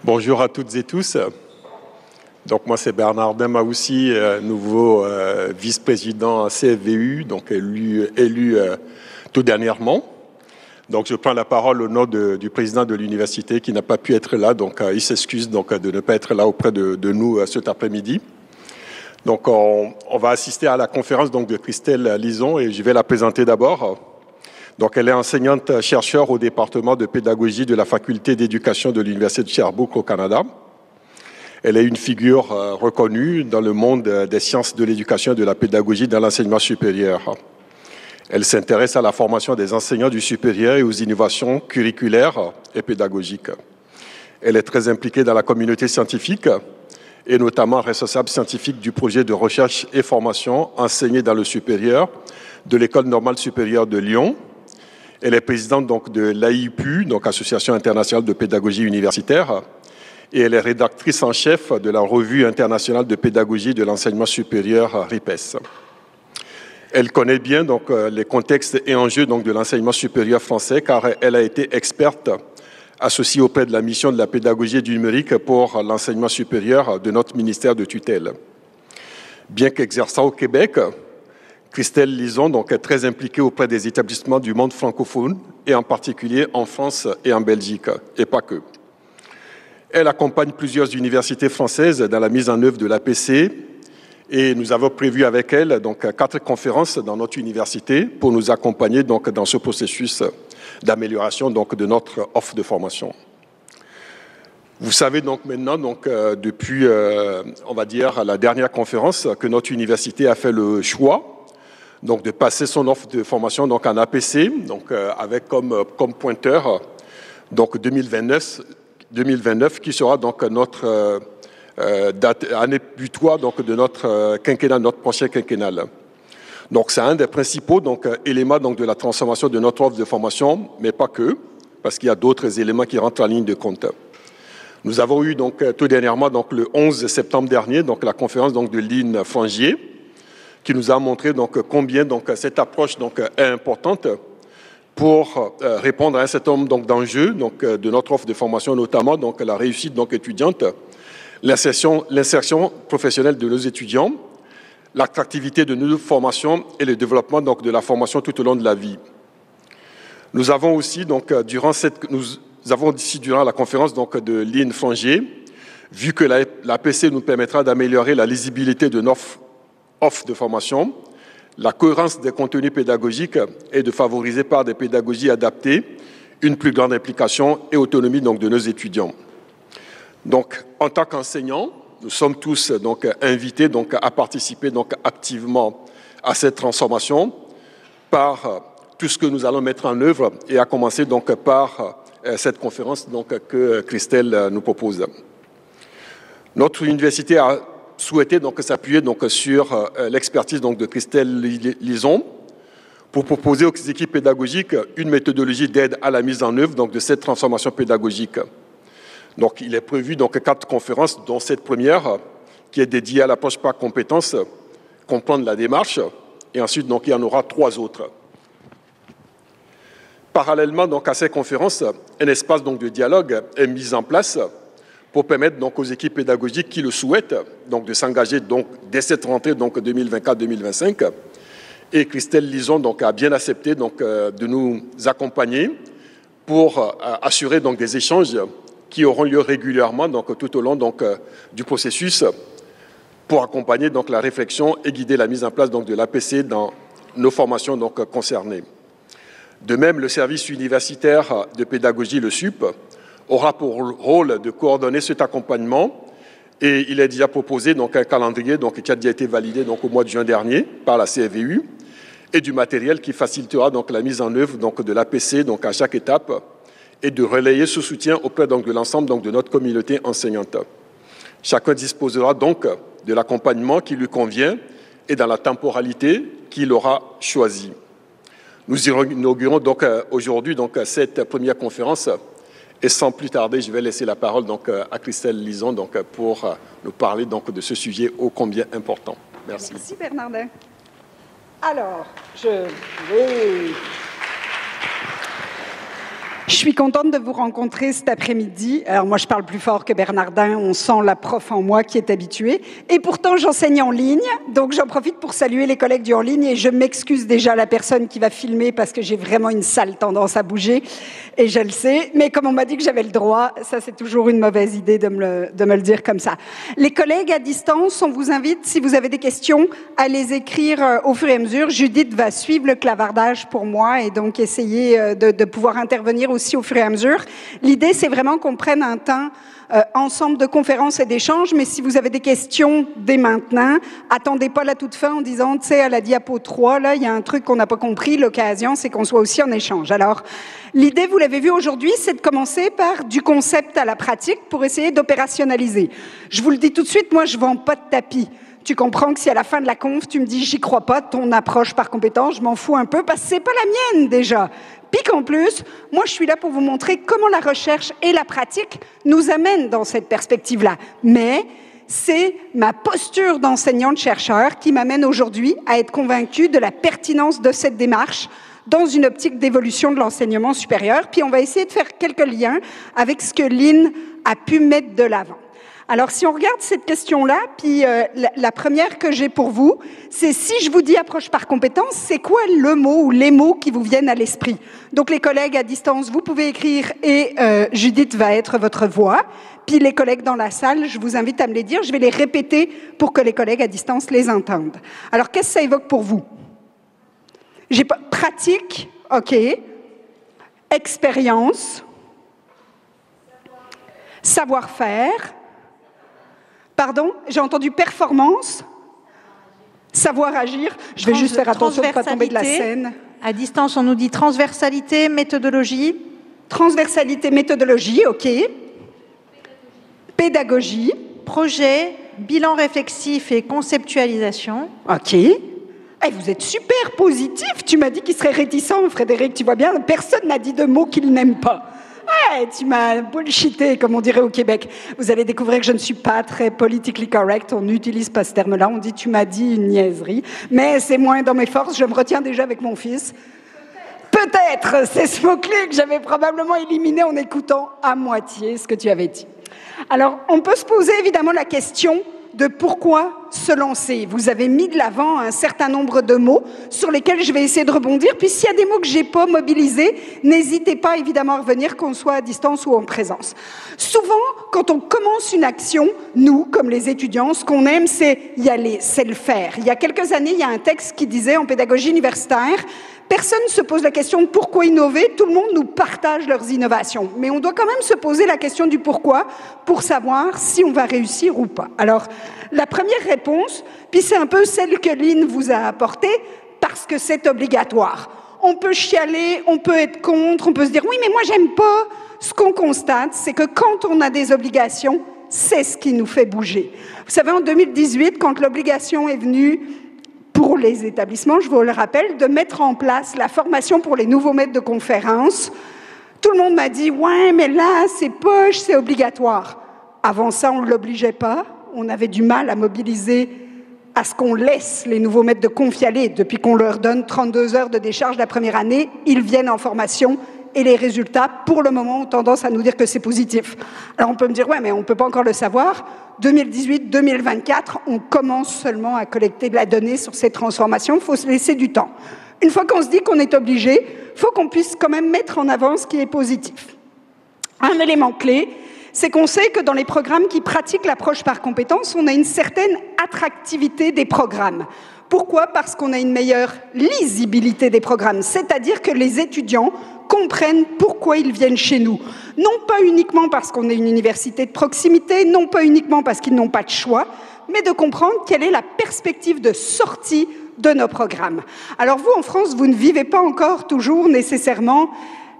Bonjour à toutes et tous. Donc moi c'est Bernardin Maoussi, nouveau vice-président à CFVU, donc élu tout dernièrement. Donc je prends la parole au nom du président de l'université qui n'a pas pu être là, donc il s'excuse donc de ne pas être là auprès de nous cet après-midi. Donc on va assister à la conférence donc de Christelle Lison et je vais la présenter d'abord. Donc, elle est enseignante-chercheur au département de pédagogie de la faculté d'éducation de l'Université de Sherbrooke au Canada. Elle est une figure reconnue dans le monde des sciences de l'éducation et de la pédagogie dans l'enseignement supérieur. Elle s'intéresse à la formation des enseignants du supérieur et aux innovations curriculaires et pédagogiques. Elle est très impliquée dans la communauté scientifique et notamment responsable scientifique du projet de recherche et formation enseigné dans le supérieur de l'École normale supérieure de Lyon. Elle est présidente donc, de l'AIPU, donc Association internationale de pédagogie universitaire, et elle est rédactrice en chef de la Revue internationale de pédagogie de l'enseignement supérieur RIPES. Elle connaît bien donc, les contextes et enjeux donc, de l'enseignement supérieur français car elle a été experte associée auprès de la mission de la pédagogie du numérique pour l'enseignement supérieur de notre ministère de tutelle. Bien qu'exerçant au Québec, Christelle Lison donc, est très impliquée auprès des établissements du monde francophone et en particulier en France et en Belgique, et pas que. Elle accompagne plusieurs universités françaises dans la mise en œuvre de l'APC et nous avons prévu avec elle donc, 4 conférences dans notre université pour nous accompagner donc, dans ce processus d'amélioration donc, de notre offre de formation. Vous savez donc maintenant, donc, depuis, on va dire, la dernière conférence, que notre université a fait le choix donc de passer son offre de formation donc en APC, donc avec comme pointeur donc 2029 qui sera donc notre année butoir donc de notre quinquennat, notre prochain quinquennal. Donc c'est un des principaux donc éléments donc de la transformation de notre offre de formation, mais pas que, parce qu'il y a d'autres éléments qui rentrent en ligne de compte. Nous avons eu donc tout dernièrement donc le 11 septembre dernier donc la conférence donc de Lynn Frangier, qui nous a montré donc, combien donc, cette approche donc, est importante pour répondre à un certain nombre d'enjeux donc, de notre offre de formation, notamment donc, la réussite donc, étudiante, l'insertion professionnelle de nos étudiants, l'attractivité de nos formations et le développement donc, de la formation tout au long de la vie. Nous avons aussi, donc, durant la conférence donc, de Lynn Frangier, vu que l'APC nous permettra d'améliorer la lisibilité de notre offre de formation, la cohérence des contenus pédagogiques et de favoriser par des pédagogies adaptées une plus grande implication et autonomie donc, de nos étudiants. Donc, en tant qu'enseignants, nous sommes tous donc, invités donc, à participer donc, activement à cette transformation par tout ce que nous allons mettre en œuvre et à commencer donc, par cette conférence donc, que Christelle nous propose. Notre université a souhaité donc s'appuyer donc sur l'expertise donc de Christelle Lison pour proposer aux équipes pédagogiques une méthodologie d'aide à la mise en œuvre donc de cette transformation pédagogique. Donc il est prévu donc 4 conférences, dont cette première qui est dédiée à l'approche par compétences, comprendre la démarche, et ensuite donc il y en aura 3 autres. Parallèlement donc à ces conférences, un espace donc de dialogue est mis en place pour permettre donc aux équipes pédagogiques qui le souhaitent donc de s'engager donc dès cette rentrée donc 2024-2025. Et Christelle Lison donc a bien accepté donc de nous accompagner pour assurer donc des échanges qui auront lieu régulièrement donc tout au long donc du processus pour accompagner donc la réflexion et guider la mise en place donc de l'APC dans nos formations donc concernées. De même, le service universitaire de pédagogie, le SUP, aura pour rôle de coordonner cet accompagnement et il est déjà proposé donc, un calendrier donc, qui a déjà été validé donc, au mois de juin dernier par la CFVU et du matériel qui facilitera donc, la mise en œuvre donc, de l'APC donc, à chaque étape et de relayer ce soutien auprès donc, de l'ensemble donc, de notre communauté enseignante. Chacun disposera donc de l'accompagnement qui lui convient et dans la temporalité qu'il aura choisie. Nous inaugurons donc aujourd'hui donc, cette première conférence. Et sans plus tarder, je vais laisser la parole donc, à Christelle Lison donc, pour nous parler donc, de ce sujet ô combien important. Merci. Merci Bernardin. Alors, Je suis contente de vous rencontrer cet après-midi. Alors moi, je parle plus fort que Bernardin, on sent la prof en moi qui est habituée. Et pourtant, j'enseigne en ligne, donc j'en profite pour saluer les collègues du en ligne et je m'excuse déjà à la personne qui va filmer parce que j'ai vraiment une sale tendance à bouger, et je le sais. Mais comme on m'a dit que j'avais le droit, ça c'est toujours une mauvaise idée de me le dire comme ça. Les collègues à distance, on vous invite, si vous avez des questions, à les écrire au fur et à mesure. Judith va suivre le clavardage pour moi et donc essayer de pouvoir intervenir aussi au fur et à mesure. L'idée, c'est vraiment qu'on prenne un temps ensemble de conférences et d'échanges, mais si vous avez des questions dès maintenant, attendez pas la toute fin en disant, tu sais, à la diapo 3, là, il y a un truc qu'on n'a pas compris, l'occasion, c'est qu'on soit aussi en échange. Alors, l'idée, vous l'avez vu aujourd'hui, c'est de commencer par du concept à la pratique pour essayer d'opérationnaliser. Je vous le dis tout de suite, moi, je vends pas de tapis. Tu comprends que si à la fin de la conf, tu me dis « j'y crois pas », ton approche par compétence, je m'en fous un peu parce que c'est pas la mienne déjà. Puis qu'en plus, moi je suis là pour vous montrer comment la recherche et la pratique nous amènent dans cette perspective-là. Mais c'est ma posture d'enseignante-chercheur qui m'amène aujourd'hui à être convaincue de la pertinence de cette démarche dans une optique d'évolution de l'enseignement supérieur. Puis on va essayer de faire quelques liens avec ce que Lynn a pu mettre de l'avant. Alors, si on regarde cette question-là, puis la première que j'ai pour vous, c'est si je vous dis approche par compétence, c'est quoi le mot ou les mots qui vous viennent à l'esprit? Donc, les collègues à distance, vous pouvez écrire et Judith va être votre voix. Puis les collègues dans la salle, je vous invite à me les dire. Je vais les répéter pour que les collègues à distance les entendent. Alors, qu'est-ce que ça évoque pour vous? J'ai pas pratique, OK. Expérience. Savoir-faire. Pardon, j'ai entendu performance, savoir agir. Je vais juste faire attention de ne pas tomber de la scène. À distance, on nous dit transversalité, méthodologie. Transversalité, méthodologie, OK. Pédagogie. Projet, bilan réflexif et conceptualisation. OK. Hey, vous êtes super positif. Tu m'as dit qu'il serait réticent, Frédéric, tu vois bien. Personne n'a dit de mots qu'il n'aime pas. Ouais, tu m'as bullshité, comme on dirait au Québec. Vous allez découvrir que je ne suis pas très politically correct. On n'utilise pas ce terme-là. On dit « tu m'as dit une niaiserie ». Mais c'est moins dans mes forces. Je me retiens déjà avec mon fils. Peut-être, c'est ce mot-clé que j'avais probablement éliminé en écoutant à moitié ce que tu avais dit. Alors, on peut se poser évidemment la question de pourquoi se lancer. Vous avez mis de l'avant un certain nombre de mots sur lesquels je vais essayer de rebondir. Puis s'il y a des mots que j'ai pas mobilisés, n'hésitez pas évidemment à revenir, qu'on soit à distance ou en présence. Souvent, quand on commence une action, nous, comme les étudiants, ce qu'on aime, c'est y aller, c'est le faire. Il y a quelques années, il y a un texte qui disait en pédagogie universitaire, personne ne se pose la question de pourquoi innover, tout le monde nous partage leurs innovations. Mais on doit quand même se poser la question du pourquoi pour savoir si on va réussir ou pas. Alors, la première réponse, puis c'est un peu celle que Lynn vous a apportée, parce que c'est obligatoire. On peut chialer, on peut être contre, on peut se dire « oui, mais moi, j'aime pas ». Ce qu'on constate, c'est que quand on a des obligations, c'est ce qui nous fait bouger. Vous savez, en 2018, quand l'obligation est venue pour les établissements, je vous le rappelle, de mettre en place la formation pour les nouveaux maîtres de conférences, tout le monde m'a dit « ouais, mais là, c'est poche, c'est obligatoire ». Avant ça, on ne l'obligeait pas. On avait du mal à mobiliser à ce qu'on laisse les nouveaux maîtres de conf y aller. Depuis qu'on leur donne 32 heures de décharge la première année, ils viennent en formation et les résultats, pour le moment, ont tendance à nous dire que c'est positif. Alors on peut me dire, ouais, mais on ne peut pas encore le savoir. 2018-2024, on commence seulement à collecter de la donnée sur ces transformations. Il faut se laisser du temps. Une fois qu'on se dit qu'on est obligé, il faut qu'on puisse quand même mettre en avant ce qui est positif. Un élément clé, c'est qu'on sait que dans les programmes qui pratiquent l'approche par compétences, on a une certaine attractivité des programmes. Pourquoi? Parce qu'on a une meilleure lisibilité des programmes, c'est-à-dire que les étudiants comprennent pourquoi ils viennent chez nous. Non pas uniquement parce qu'on est une université de proximité, non pas uniquement parce qu'ils n'ont pas de choix, mais de comprendre quelle est la perspective de sortie de nos programmes. Alors vous, en France, vous ne vivez pas encore toujours nécessairement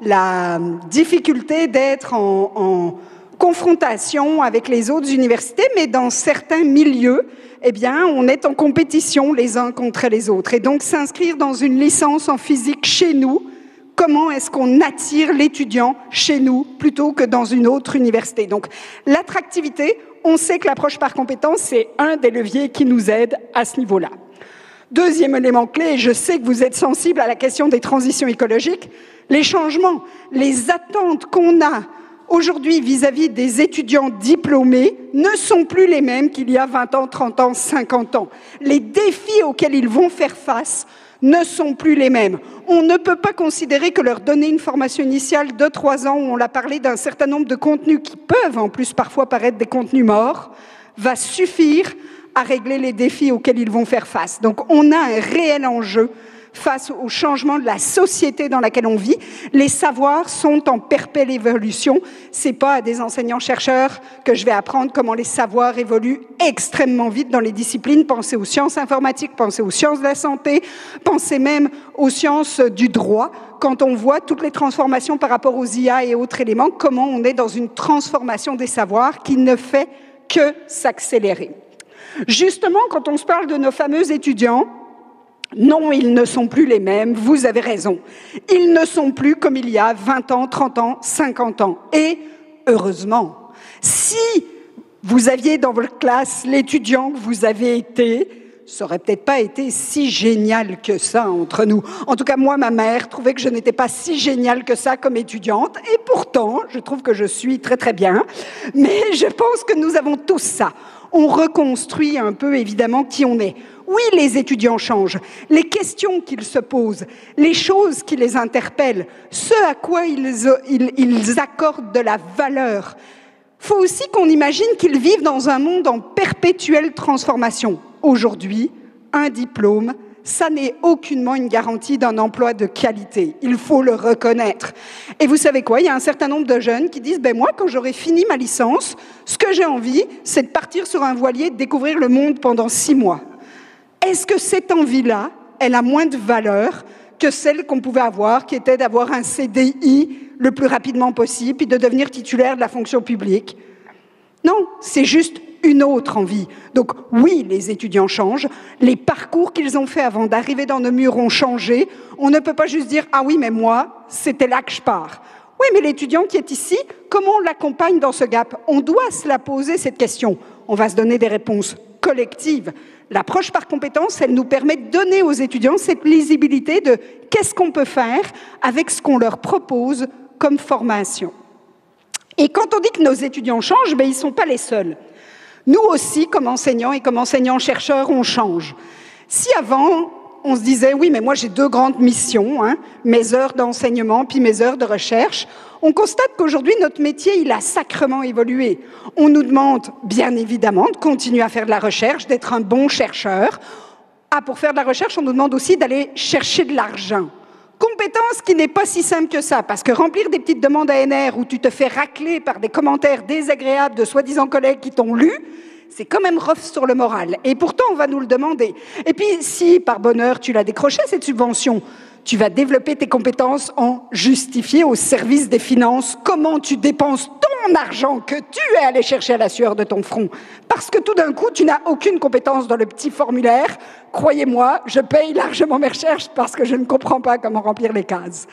la difficulté d'être en confrontation avec les autres universités, mais dans certains milieux, eh bien, on est en compétition les uns contre les autres. Et donc, s'inscrire dans une licence en physique chez nous, comment est-ce qu'on attire l'étudiant chez nous plutôt que dans une autre université? Donc, l'attractivité, on sait que l'approche par compétence, c'est un des leviers qui nous aide à ce niveau-là. Deuxième élément clé, et je sais que vous êtes sensible à la question des transitions écologiques, les changements, les attentes qu'on a aujourd'hui vis-à-vis des étudiants diplômés ne sont plus les mêmes qu'il y a 20 ans, 30 ans, 50 ans. Les défis auxquels ils vont faire face ne sont plus les mêmes. On ne peut pas considérer que leur donner une formation initiale de 3 ans, où on l'a parlé d'un certain nombre de contenus qui peuvent en plus parfois paraître des contenus morts, va suffire à régler les défis auxquels ils vont faire face. Donc on a un réel enjeu face au changement de la société dans laquelle on vit. Les savoirs sont en perpétuelle évolution. C'est pas à des enseignants-chercheurs que je vais apprendre comment les savoirs évoluent extrêmement vite dans les disciplines. Pensez aux sciences informatiques, pensez aux sciences de la santé, pensez même aux sciences du droit. Quand on voit toutes les transformations par rapport aux IA et autres éléments, comment on est dans une transformation des savoirs qui ne fait que s'accélérer. Justement, quand on se parle de nos fameux étudiants, non, ils ne sont plus les mêmes, vous avez raison. Ils ne sont plus comme il y a 20 ans, 30 ans, 50 ans. Et heureusement, si vous aviez dans votre classe l'étudiant que vous avez été, ça n'aurait peut-être pas été si génial que ça entre nous. En tout cas, moi, ma mère trouvait que je n'étais pas si géniale que ça comme étudiante. Et pourtant, je trouve que je suis très très bien. Mais je pense que nous avons tous ça. On reconstruit un peu, évidemment, qui on est. Oui, les étudiants changent. Les questions qu'ils se posent, les choses qui les interpellent, ce à quoi ils accordent de la valeur. Il faut aussi qu'on imagine qu'ils vivent dans un monde en perpétuelle transformation. Aujourd'hui, un diplôme, ça n'est aucunement une garantie d'un emploi de qualité. Il faut le reconnaître. Et vous savez quoi? Il y a un certain nombre de jeunes qui disent « moi, quand j'aurai fini ma licence, ce que j'ai envie, c'est de partir sur un voilier, de découvrir le monde pendant 6 mois. » Est-ce que cette envie-là, elle a moins de valeur que celle qu'on pouvait avoir, qui était d'avoir un CDI le plus rapidement possible, puis de devenir titulaire de la fonction publique? Non, c'est juste une autre envie. Donc oui, les étudiants changent, les parcours qu'ils ont faits avant d'arriver dans nos murs ont changé. On ne peut pas juste dire « ah oui, mais moi, c'était là que je pars ». Oui, mais l'étudiant qui est ici, comment on l'accompagne dans ce gap? On doit se la poser, cette question. On va se donner des réponses collectives. L'approche par compétences, elle nous permet de donner aux étudiants cette lisibilité de qu'est-ce qu'on peut faire avec ce qu'on leur propose comme formation. Et quand on dit que nos étudiants changent, ils ne sont pas les seuls. Nous aussi, comme enseignants et comme enseignants-chercheurs, on change. Si avant, on se disait, oui, mais moi j'ai 2 grandes missions, mes heures d'enseignement puis mes heures de recherche, on constate qu'aujourd'hui, notre métier, il a sacrément évolué. On nous demande, bien évidemment, de continuer à faire de la recherche, d'être un bon chercheur. Pour faire de la recherche, on nous demande aussi d'aller chercher de l'argent. Compétence qui n'est pas si simple que ça, parce que remplir des petites demandes ANR où tu te fais racler par des commentaires désagréables de soi-disant collègues qui t'ont lu, c'est quand même rough sur le moral. Et pourtant, on va nous le demander. Et puis, si par bonheur, tu l'as décroché, cette subvention, tu vas développer tes compétences en justifier au service des finances comment tu dépenses ton argent que tu es allé chercher à la sueur de ton front. Parce que tout d'un coup, tu n'as aucune compétence dans le petit formulaire. Croyez-moi, je paye largement mes recherches parce que je ne comprends pas comment remplir les cases.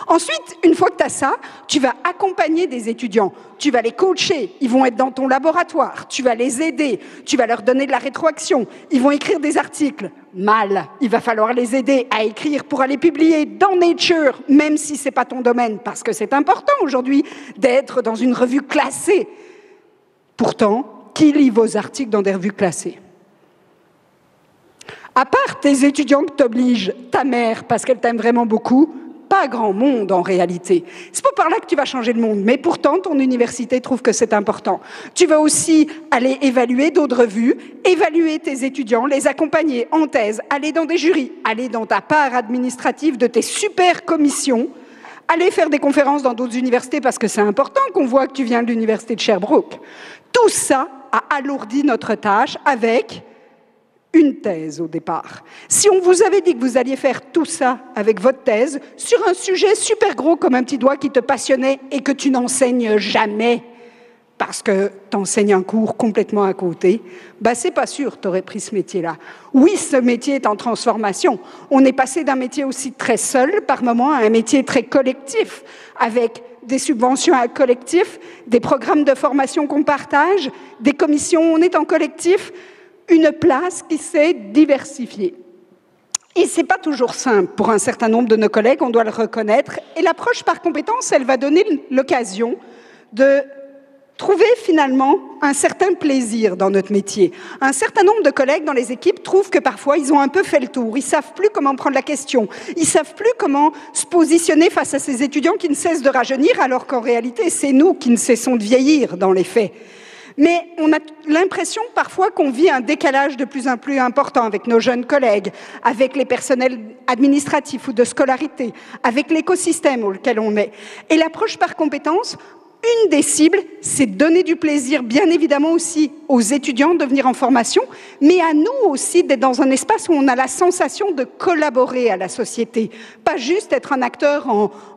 Ensuite, une fois que tu as ça, tu vas accompagner des étudiants. Tu vas les coacher, ils vont être dans ton laboratoire, tu vas les aider, tu vas leur donner de la rétroaction, ils vont écrire des articles. Mal, il va falloir les aider à écrire pour aller publier dans Nature, même si ce n'est pas ton domaine, parce que c'est important aujourd'hui d'être dans une revue classée. Pourtant, qui lit vos articles dans des revues classées? À part tes étudiants que t'obligent, ta mère, parce qu'elle t'aime vraiment beaucoup, pas grand monde en réalité. C'est pas par là que tu vas changer le monde, mais pourtant ton université trouve que c'est important. Tu vas aussi aller évaluer d'autres revues, évaluer tes étudiants, les accompagner en thèse, aller dans des jurys, aller dans ta part administrative de tes super commissions, aller faire des conférences dans d'autres universités parce que c'est important qu'on voit que tu viens de l'université de Sherbrooke. Tout ça a alourdi notre tâche avec une thèse au départ. Si on vous avait dit que vous alliez faire tout ça avec votre thèse, sur un sujet super gros comme un petit doigt qui te passionnait et que tu n'enseignes jamais, parce que tu enseignes un cours complètement à côté, c'est pas sûr que tu aurais pris ce métier-là. Oui, ce métier est en transformation. On est passé d'un métier aussi très seul, par moment, à un métier très collectif, avec des subventions à collectif, des programmes de formation qu'on partage, des commissions où on est en collectif, une place qui s'est diversifiée. Et c'est pas toujours simple pour un certain nombre de nos collègues, on doit le reconnaître. Et l'approche par compétence, elle va donner l'occasion de trouver finalement un certain plaisir dans notre métier. Un certain nombre de collègues dans les équipes trouvent que parfois ils ont un peu fait le tour, ils savent plus comment prendre la question, ils savent plus comment se positionner face à ces étudiants qui ne cessent de rajeunir, alors qu'en réalité c'est nous qui ne cessons de vieillir dans les faits. Mais on a l'impression parfois qu'on vit un décalage de plus en plus important avec nos jeunes collègues, avec les personnels administratifs ou de scolarité, avec l'écosystème auquel on est. Et l'approche par compétence, une des cibles, c'est de donner du plaisir, bien évidemment aussi aux étudiants de venir en formation, mais à nous aussi d'être dans un espace où on a la sensation de collaborer à la société. Pas juste être un acteur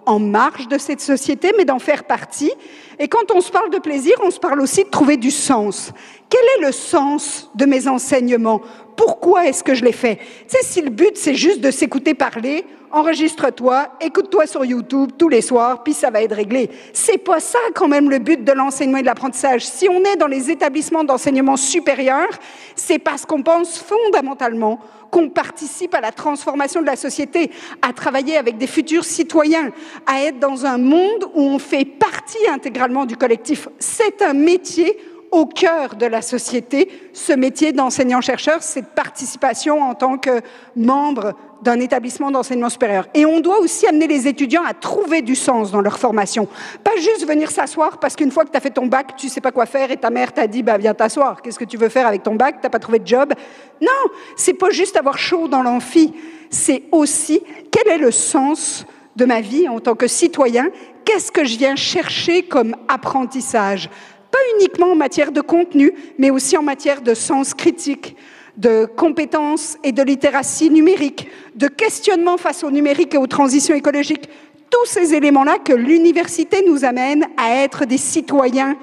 en marge de cette société, mais d'en faire partie. Et quand on se parle de plaisir, on se parle aussi de trouver du sens. Quel est le sens de mes enseignements? Pourquoi est-ce que je les fais? Tu sais, si le but, c'est juste de s'écouter parler, enregistre-toi, écoute-toi sur YouTube tous les soirs, puis ça va être réglé. C'est pas ça quand même le but de l'enseignement et de l'apprentissage. Si on est dans les établissements d'enseignement supérieur, c'est parce qu'on pense fondamentalement qu'on participe à la transformation de la société, à travailler avec des futurs citoyens, à être dans un monde où on fait partie intégralement du collectif. C'est un métier au cœur de la société, ce métier d'enseignant-chercheur, cette participation en tant que membre d'un établissement d'enseignement supérieur. Et on doit aussi amener les étudiants à trouver du sens dans leur formation. Pas juste venir s'asseoir parce qu'une fois que tu as fait ton bac, tu sais pas quoi faire et ta mère t'a dit viens t'asseoir. Qu'est-ce que tu veux faire avec ton bac? T'as pas trouvé de job? Non, c'est pas juste avoir chaud dans l'amphi. C'est aussi quel est le sens de ma vie en tant que citoyen? Qu'est-ce que je viens chercher comme apprentissage? Pas uniquement en matière de contenu, mais aussi en matière de sens critique, de compétences et de littératie numérique, de questionnement face au numérique et aux transitions écologiques. Tous ces éléments-là que l'université nous amène à être des citoyens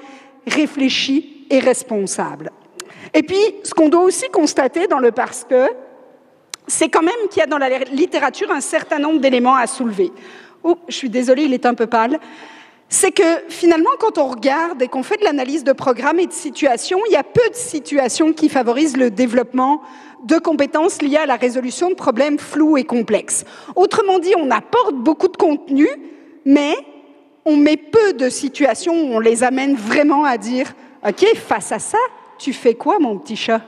réfléchis et responsables. Et puis, ce qu'on doit aussi constater dans le parce que, c'est quand même qu'il y a dans la littérature un certain nombre d'éléments à soulever. Oh, je suis désolée, il est un peu pâle. C'est que finalement, quand on regarde et qu'on fait de l'analyse de programmes et de situations, il y a peu de situations qui favorisent le développement de compétences liées à la résolution de problèmes flous et complexes. Autrement dit, on apporte beaucoup de contenu, mais on met peu de situations où on les amène vraiment à dire « Ok, face à ça, tu fais quoi, mon petit chat ?»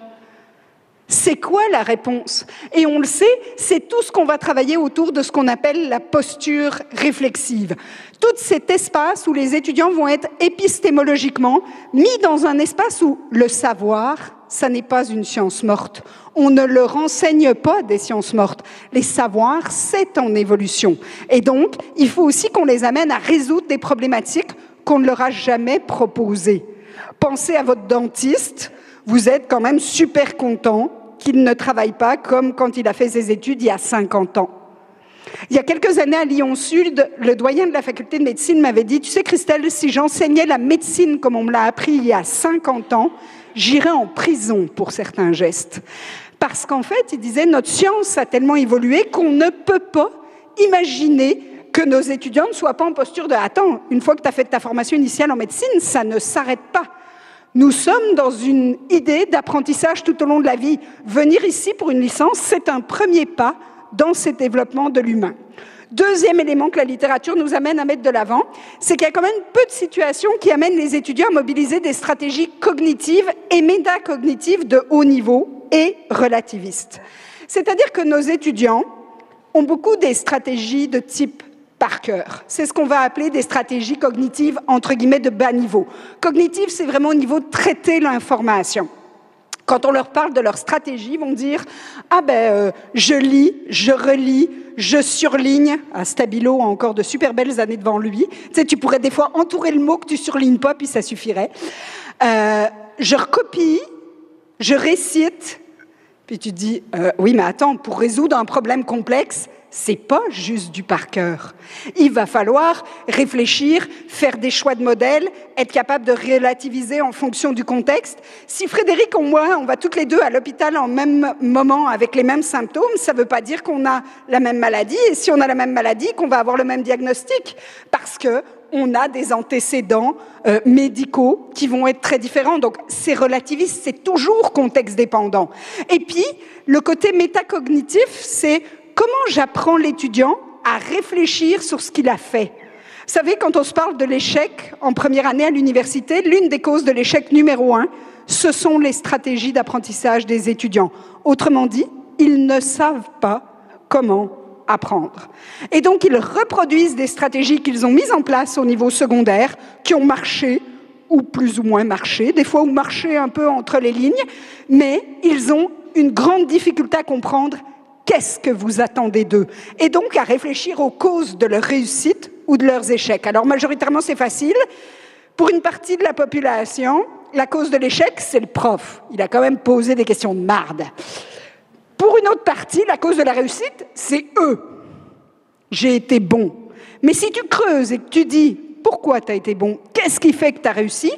C'est quoi la réponse? Et on le sait, c'est tout ce qu'on va travailler autour de ce qu'on appelle la posture réflexive. Tout cet espace où les étudiants vont être épistémologiquement mis dans un espace où le savoir, ça n'est pas une science morte. On ne leur enseigne pas des sciences mortes. Les savoirs, c'est en évolution. Et donc, il faut aussi qu'on les amène à résoudre des problématiques qu'on ne leur a jamais proposées. Pensez à votre dentiste, vous êtes quand même super content qu'il ne travaille pas comme quand il a fait ses études il y a 50 ans. Il y a quelques années à Lyon-Sud, le doyen de la faculté de médecine m'avait dit « Tu sais Christelle, si j'enseignais la médecine comme on me l'a appris il y a 50 ans, j'irais en prison pour certains gestes. » Parce qu'en fait, il disait « Notre science a tellement évolué qu'on ne peut pas imaginer que nos étudiants ne soient pas en posture de « Attends, une fois que tu as fait ta formation initiale en médecine, ça ne s'arrête pas. » Nous sommes dans une idée d'apprentissage tout au long de la vie. Venir ici pour une licence, c'est un premier pas dans ce développement de l'humain. Deuxième élément que la littérature nous amène à mettre de l'avant, c'est qu'il y a quand même peu de situations qui amènent les étudiants à mobiliser des stratégies cognitives et métacognitives de haut niveau et relativistes. C'est-à-dire que nos étudiants ont beaucoup des stratégies de type par cœur. C'est ce qu'on va appeler des stratégies cognitives, entre guillemets, de bas niveau. Cognitive, c'est vraiment au niveau de traiter l'information. Quand on leur parle de leur stratégie, ils vont dire « Ah ben, je lis, je relis, je surligne. » Stabilo a encore de super belles années devant lui. Tu sais, tu pourrais des fois entourer le mot que tu surlignes pas, puis ça suffirait. Je recopie, je récite. Puis tu te dis « Oui, mais attends, pour résoudre un problème complexe, c'est pas juste du par cœur. Il va falloir réfléchir, faire des choix de modèles, être capable de relativiser en fonction du contexte. Si Frédéric ou moi, on va toutes les deux à l'hôpital en même moment avec les mêmes symptômes, ça veut pas dire qu'on a la même maladie. Et si on a la même maladie, qu'on va avoir le même diagnostic. Parce que on a des antécédents médicaux qui vont être très différents. Donc, c'est relativiste, c'est toujours contexte dépendant. Et puis, le côté métacognitif, c'est comment j'apprends l'étudiant à réfléchir sur ce qu'il a fait? Vous savez, quand on se parle de l'échec en première année à l'université, l'une des causes de l'échec numéro 1, ce sont les stratégies d'apprentissage des étudiants. Autrement dit, ils ne savent pas comment apprendre. Et donc, ils reproduisent des stratégies qu'ils ont mises en place au niveau secondaire, qui ont marché, ou plus ou moins marché, des fois ou marché un peu entre les lignes, mais ils ont une grande difficulté à comprendre qu'est-ce que vous attendez d'eux, et donc à réfléchir aux causes de leur réussite ou de leurs échecs. Alors majoritairement, c'est facile. Pour une partie de la population, la cause de l'échec, c'est le prof. Il a quand même posé des questions de marde. Pour une autre partie, la cause de la réussite, c'est eux. J'ai été bon. Mais si tu creuses et que tu dis pourquoi tu as été bon, qu'est-ce qui fait que tu as réussi,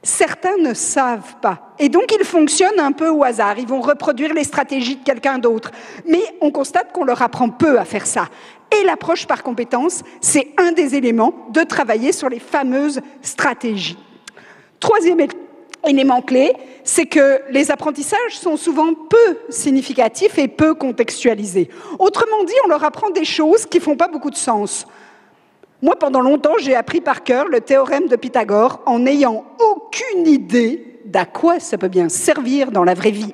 certains ne savent pas. Et donc, ils fonctionnent un peu au hasard. Ils vont reproduire les stratégies de quelqu'un d'autre. Mais on constate qu'on leur apprend peu à faire ça. Et l'approche par compétence, c'est un des éléments de travailler sur les fameuses stratégies. Troisième élément clé, c'est que les apprentissages sont souvent peu significatifs et peu contextualisés. Autrement dit, on leur apprend des choses qui ne font pas beaucoup de sens. Moi, pendant longtemps, j'ai appris par cœur le théorème de Pythagore en n'ayant aucune idée d'à quoi ça peut bien servir dans la vraie vie.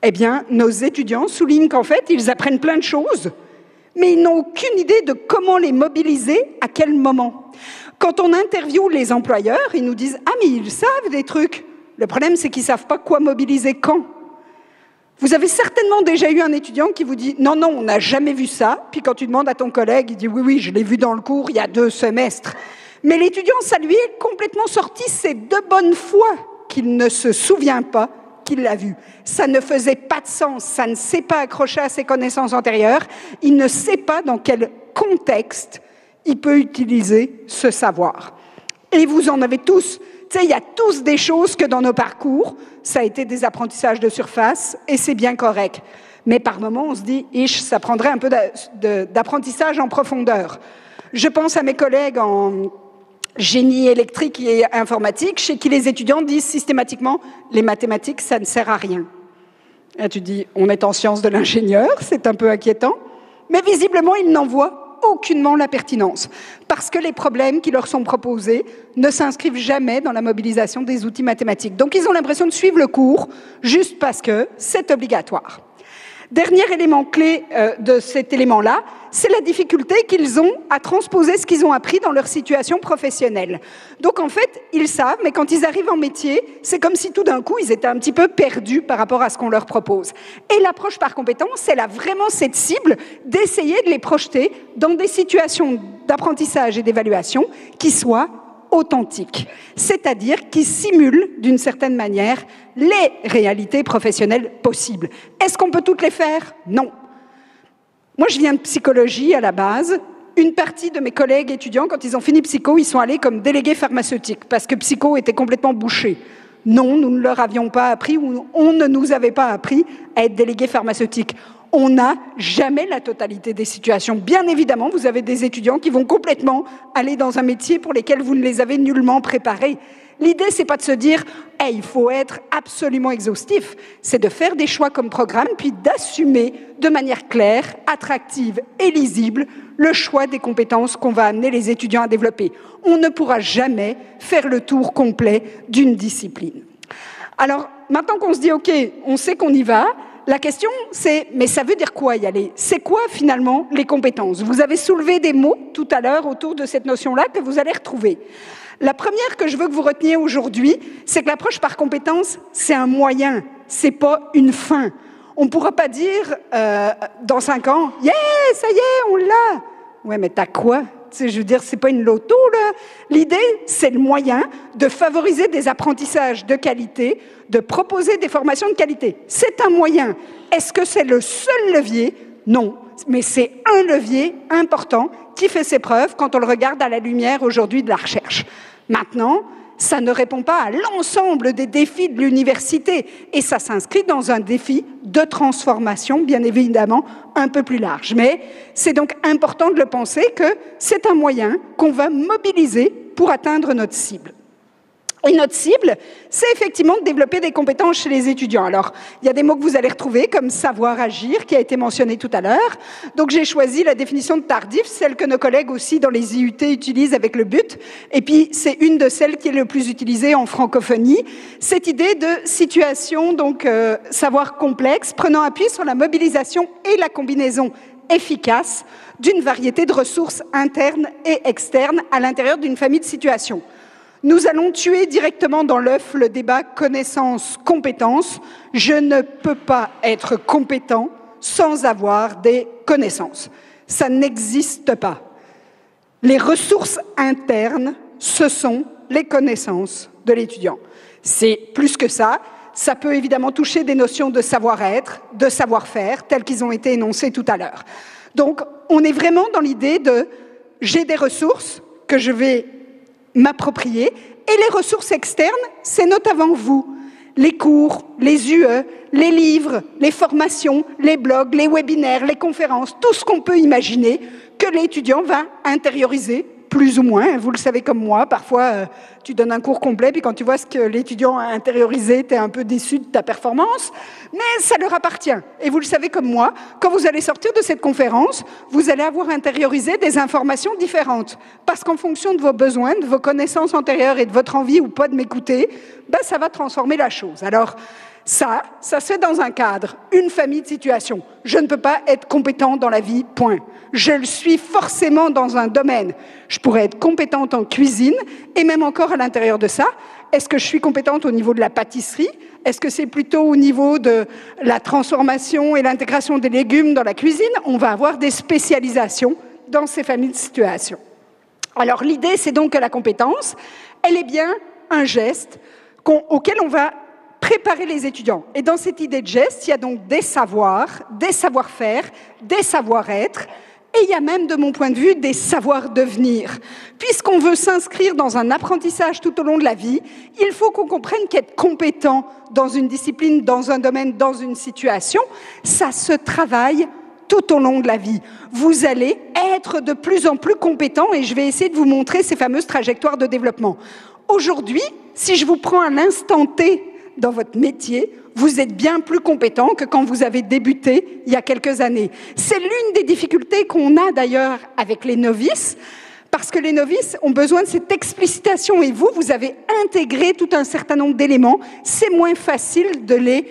Eh bien, nos étudiants soulignent qu'en fait, ils apprennent plein de choses, mais ils n'ont aucune idée de comment les mobiliser, à quel moment. Quand on interviewe les employeurs, ils nous disent « Ah, mais ils savent des trucs ». Le problème, c'est qu'ils ne savent pas quoi mobiliser quand. Vous avez certainement déjà eu un étudiant qui vous dit « Non, non, on n'a jamais vu ça ». Puis quand tu demandes à ton collègue, il dit « Oui, oui, je l'ai vu dans le cours il y a 2 semestres ». Mais l'étudiant, ça lui est complètement sorti, c'est de bonne foi qu'il ne se souvient pas qu'il l'a vu. Ça ne faisait pas de sens, ça ne s'est pas accroché à ses connaissances antérieures, il ne sait pas dans quel contexte il peut utiliser ce savoir. Et vous en avez tous. Tu sais, il y a tous des choses que dans nos parcours, ça a été des apprentissages de surface et c'est bien correct. Mais par moments, on se dit, ça prendrait un peu d'apprentissage en profondeur. Je pense à mes collègues en génie électrique et informatique, chez qui les étudiants disent systématiquement, les mathématiques, ça ne sert à rien. Et tu dis, on est en sciences de l'ingénieur, c'est un peu inquiétant, mais visiblement, ils n'en voient aucunement la pertinence, parce que les problèmes qui leur sont proposés ne s'inscrivent jamais dans la mobilisation des outils mathématiques. Donc ils ont l'impression de suivre le cours juste parce que c'est obligatoire. Dernier élément clé de cet élément-là, c'est la difficulté qu'ils ont à transposer ce qu'ils ont appris dans leur situation professionnelle. Donc en fait, ils savent, mais quand ils arrivent en métier, c'est comme si tout d'un coup, ils étaient un petit peu perdus par rapport à ce qu'on leur propose. Et l'approche par compétence, elle a vraiment cette cible d'essayer de les projeter dans des situations d'apprentissage et d'évaluation qui soient authentiques, c'est-à-dire qui simulent d'une certaine manière les réalités professionnelles possibles. Est-ce qu'on peut toutes les faire? Non. Moi, je viens de psychologie à la base. Une partie de mes collègues étudiants, quand ils ont fini psycho, ils sont allés comme délégués pharmaceutiques parce que psycho était complètement bouché. Non, nous ne leur avions pas appris ou on ne nous avait pas appris à être délégués pharmaceutiques. On n'a jamais la totalité des situations. Bien évidemment, vous avez des étudiants qui vont complètement aller dans un métier pour lequel vous ne les avez nullement préparés. L'idée, c'est pas de se dire « hey, il faut être absolument exhaustif », c'est de faire des choix comme programme, puis d'assumer de manière claire, attractive et lisible le choix des compétences qu'on va amener les étudiants à développer. On ne pourra jamais faire le tour complet d'une discipline. Alors, maintenant qu'on se dit « ok, on sait qu'on y va », la question, c'est, mais ça veut dire quoi y aller? C'est quoi finalement les compétences? Vous avez soulevé des mots tout à l'heure autour de cette notion-là que vous allez retrouver. La première que je veux que vous reteniez aujourd'hui, c'est que l'approche par compétence, c'est un moyen, c'est pas une fin. On ne pourra pas dire dans 5 ans, yeah, ça y est, on l'a. Ouais, mais t'as quoi? Je veux dire, c'est pas une loto, là. L'idée, c'est le moyen de favoriser des apprentissages de qualité, de proposer des formations de qualité. C'est un moyen. Est-ce que c'est le seul levier? Non. Mais c'est un levier important qui fait ses preuves quand on le regarde à la lumière aujourd'hui de la recherche. Maintenant, ça ne répond pas à l'ensemble des défis de l'université et ça s'inscrit dans un défi de transformation, bien évidemment, un peu plus large. Mais c'est donc important de le penser que c'est un moyen qu'on va mobiliser pour atteindre notre cible. Et notre cible, c'est effectivement de développer des compétences chez les étudiants. Alors, il y a des mots que vous allez retrouver, comme savoir agir, qui a été mentionné tout à l'heure. Donc, j'ai choisi la définition de tardif, celle que nos collègues aussi dans les IUT utilisent avec le but. Et puis, c'est une de celles qui est le plus utilisée en francophonie. Cette idée de situation, donc savoir complexe, prenant appui sur la mobilisation et la combinaison efficace d'une variété de ressources internes et externes à l'intérieur d'une famille de situations. Nous allons tuer directement dans l'œuf le débat connaissance-compétence. Je ne peux pas être compétent sans avoir des connaissances. Ça n'existe pas. Les ressources internes, ce sont les connaissances de l'étudiant. C'est plus que ça. Ça peut évidemment toucher des notions de savoir-être, de savoir-faire, telles qu'ils ont été énoncées tout à l'heure. Donc, on est vraiment dans l'idée de « j'ai des ressources que je vais m'approprier » et les ressources externes, c'est notamment vous. Les cours, les UE, les livres, les formations, les blogs, les webinaires, les conférences, tout ce qu'on peut imaginer que l'étudiant va intérioriser, plus ou moins. Vous le savez comme moi, parfois tu donnes un cours complet, puis quand tu vois ce que l'étudiant a intériorisé, tu es un peu déçu de ta performance, mais ça leur appartient. Et vous le savez comme moi, quand vous allez sortir de cette conférence, vous allez avoir intériorisé des informations différentes. Parce qu'en fonction de vos besoins, de vos connaissances antérieures et de votre envie ou pas de m'écouter, ça va transformer la chose. Alors, ça se fait dans un cadre, une famille de situations. Je ne peux pas être compétent dans la vie, point. Je le suis forcément dans un domaine. Je pourrais être compétente en cuisine, et même encore à l'intérieur de ça, est-ce que je suis compétente au niveau de la pâtisserie? Est-ce que c'est plutôt au niveau de la transformation et l'intégration des légumes dans la cuisine? On va avoir des spécialisations dans ces familles de situations. Alors l'idée, c'est donc que la compétence, elle est bien un geste auquel on va préparer les étudiants. Et dans cette idée de geste, il y a donc des savoirs, des savoir-faire, des savoir-être, et il y a même, de mon point de vue, des savoirs-devenir. Puisqu'on veut s'inscrire dans un apprentissage tout au long de la vie, il faut qu'on comprenne qu'être compétent dans une discipline, dans un domaine, dans une situation, ça se travaille tout au long de la vie. Vous allez être de plus en plus compétent, et je vais essayer de vous montrer ces fameuses trajectoires de développement. Aujourd'hui, si je vous prends un instant T dans votre métier, vous êtes bien plus compétent que quand vous avez débuté il y a quelques années. C'est l'une des difficultés qu'on a d'ailleurs avec les novices, parce que les novices ont besoin de cette explicitation et vous avez intégré tout un certain nombre d'éléments. C'est moins facile de les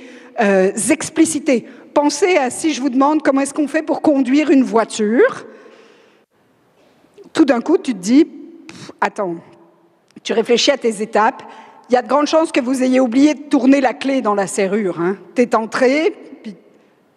expliciter. Pensez à si je vous demande comment est-ce qu'on fait pour conduire une voiture. Tout d'un coup, tu te dis, attends, tu réfléchis à tes étapes. Il y a de grandes chances que vous ayez oublié de tourner la clé dans la serrure. Hein. T'es entré, puis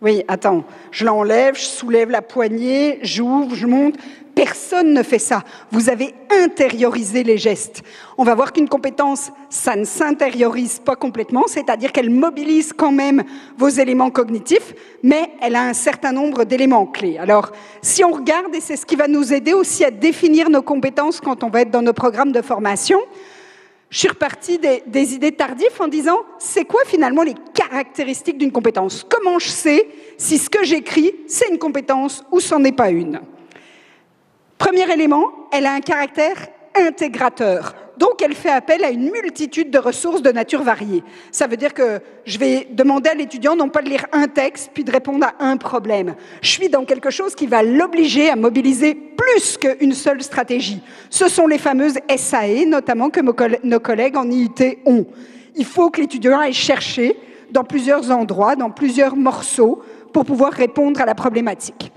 oui, attends, je l'enlève, je soulève la poignée, j'ouvre, je monte. Personne ne fait ça. Vous avez intériorisé les gestes. On va voir qu'une compétence, ça ne s'intériorise pas complètement, c'est-à-dire qu'elle mobilise quand même vos éléments cognitifs, mais elle a un certain nombre d'éléments clés. Alors, si on regarde, et c'est ce qui va nous aider aussi à définir nos compétences quand on va être dans nos programmes de formation, je suis repartie des idées tardives en disant, c'est quoi finalement les caractéristiques d'une compétence? Comment je sais si ce que j'écris, c'est une compétence ou c'en est pas une? Premier élément, elle a un caractère intégrateur. Donc, elle fait appel à une multitude de ressources de nature variée. Ça veut dire que je vais demander à l'étudiant non pas de lire un texte puis de répondre à un problème. Je suis dans quelque chose qui va l'obliger à mobiliser plus qu'une seule stratégie. Ce sont les fameuses SAE, notamment que nos collègues en IUT ont. Il faut que l'étudiant aille chercher dans plusieurs endroits, dans plusieurs morceaux, pour pouvoir répondre à la problématique.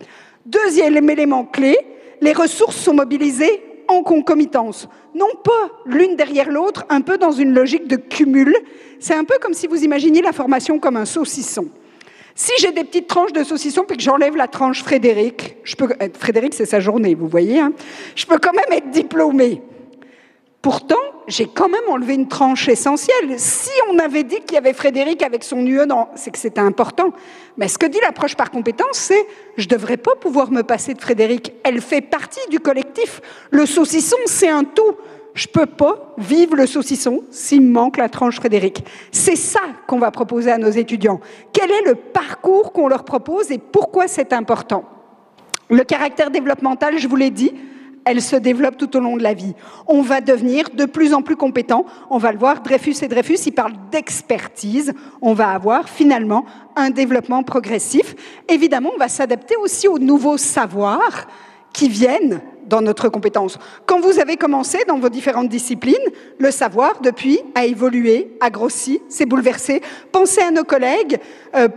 Deuxième élément clé, les ressources sont mobilisées en concomitance, non pas l'une derrière l'autre, un peu dans une logique de cumul. C'est un peu comme si vous imaginiez la formation comme un saucisson. Si j'ai des petites tranches de saucisson puis que j'enlève la tranche Frédéric, Frédéric c'est sa journée, vous voyez, hein, je peux quand même être diplômée. Pourtant, j'ai quand même enlevé une tranche essentielle. Si on avait dit qu'il y avait Frédéric avec son UE, c'est que c'était important. Mais ce que dit l'approche par compétence, c'est « je ne devrais pas pouvoir me passer de Frédéric. Elle fait partie du collectif. Le saucisson, c'est un tout. Je ne peux pas vivre le saucisson s'il me manque la tranche Frédéric. » C'est ça qu'on va proposer à nos étudiants. Quel est le parcours qu'on leur propose et pourquoi c'est important? Le caractère développemental, je vous l'ai dit, elle se développe tout au long de la vie. On va devenir de plus en plus compétent. On va le voir, Dreyfus et Dreyfus, ils parlent d'expertise. On va avoir finalement un développement progressif. Évidemment, on va s'adapter aussi aux nouveaux savoirs qui viennent dans notre compétence. Quand vous avez commencé dans vos différentes disciplines, le savoir, depuis, a évolué, a grossi, s'est bouleversé. Pensez à nos collègues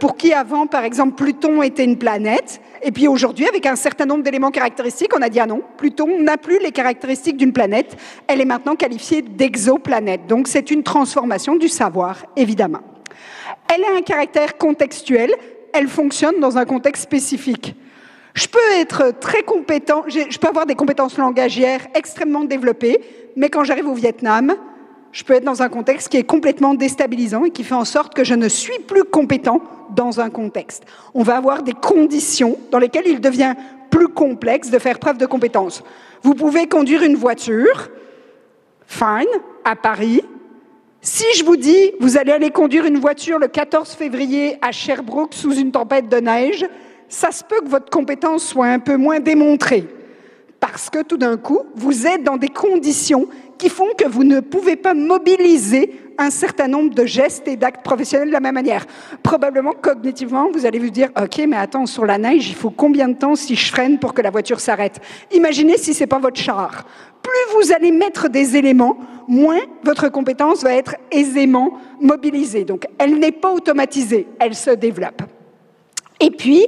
pour qui avant, par exemple, Pluton était une planète, et puis aujourd'hui, avec un certain nombre d'éléments caractéristiques, on a dit « Ah non, Pluton n'a plus les caractéristiques d'une planète, elle est maintenant qualifiée d'exoplanète ». Donc c'est une transformation du savoir, évidemment. Elle a un caractère contextuel, elle fonctionne dans un contexte spécifique. Je peux être très compétent, je peux avoir des compétences langagières extrêmement développées, mais quand j'arrive au Vietnam, je peux être dans un contexte qui est complètement déstabilisant et qui fait en sorte que je ne suis plus compétent dans un contexte. On va avoir des conditions dans lesquelles il devient plus complexe de faire preuve de compétence. Vous pouvez conduire une voiture, fine, à Paris. Si je vous dis, vous allez aller conduire une voiture le 14 février à Sherbrooke sous une tempête de neige, ça se peut que votre compétence soit un peu moins démontrée. Parce que tout d'un coup, vous êtes dans des conditions qui font que vous ne pouvez pas mobiliser un certain nombre de gestes et d'actes professionnels de la même manière. Probablement, cognitivement, vous allez vous dire « Ok, mais attends, sur la neige, il faut combien de temps si je freine pour que la voiture s'arrête ?» Imaginez si ce n'est pas votre char. Plus vous allez mettre des éléments, moins votre compétence va être aisément mobilisée. Donc, elle n'est pas automatisée, elle se développe. Et puis,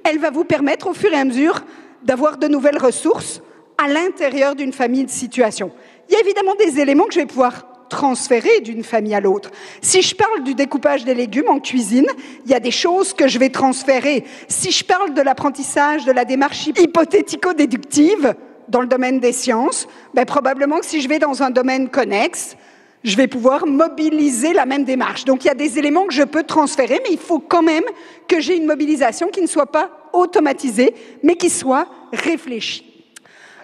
elle va vous permettre au fur et à mesure d'avoir de nouvelles ressources à l'intérieur d'une famille de situations. Il y a évidemment des éléments que je vais pouvoir transférer d'une famille à l'autre. Si je parle du découpage des légumes en cuisine, il y a des choses que je vais transférer. Si je parle de l'apprentissage de la démarche hypothético-déductive dans le domaine des sciences, probablement que si je vais dans un domaine connexe, je vais pouvoir mobiliser la même démarche. Donc, il y a des éléments que je peux transférer, mais il faut quand même que j'ai une mobilisation qui ne soit pas automatisée, mais qui soit réfléchie.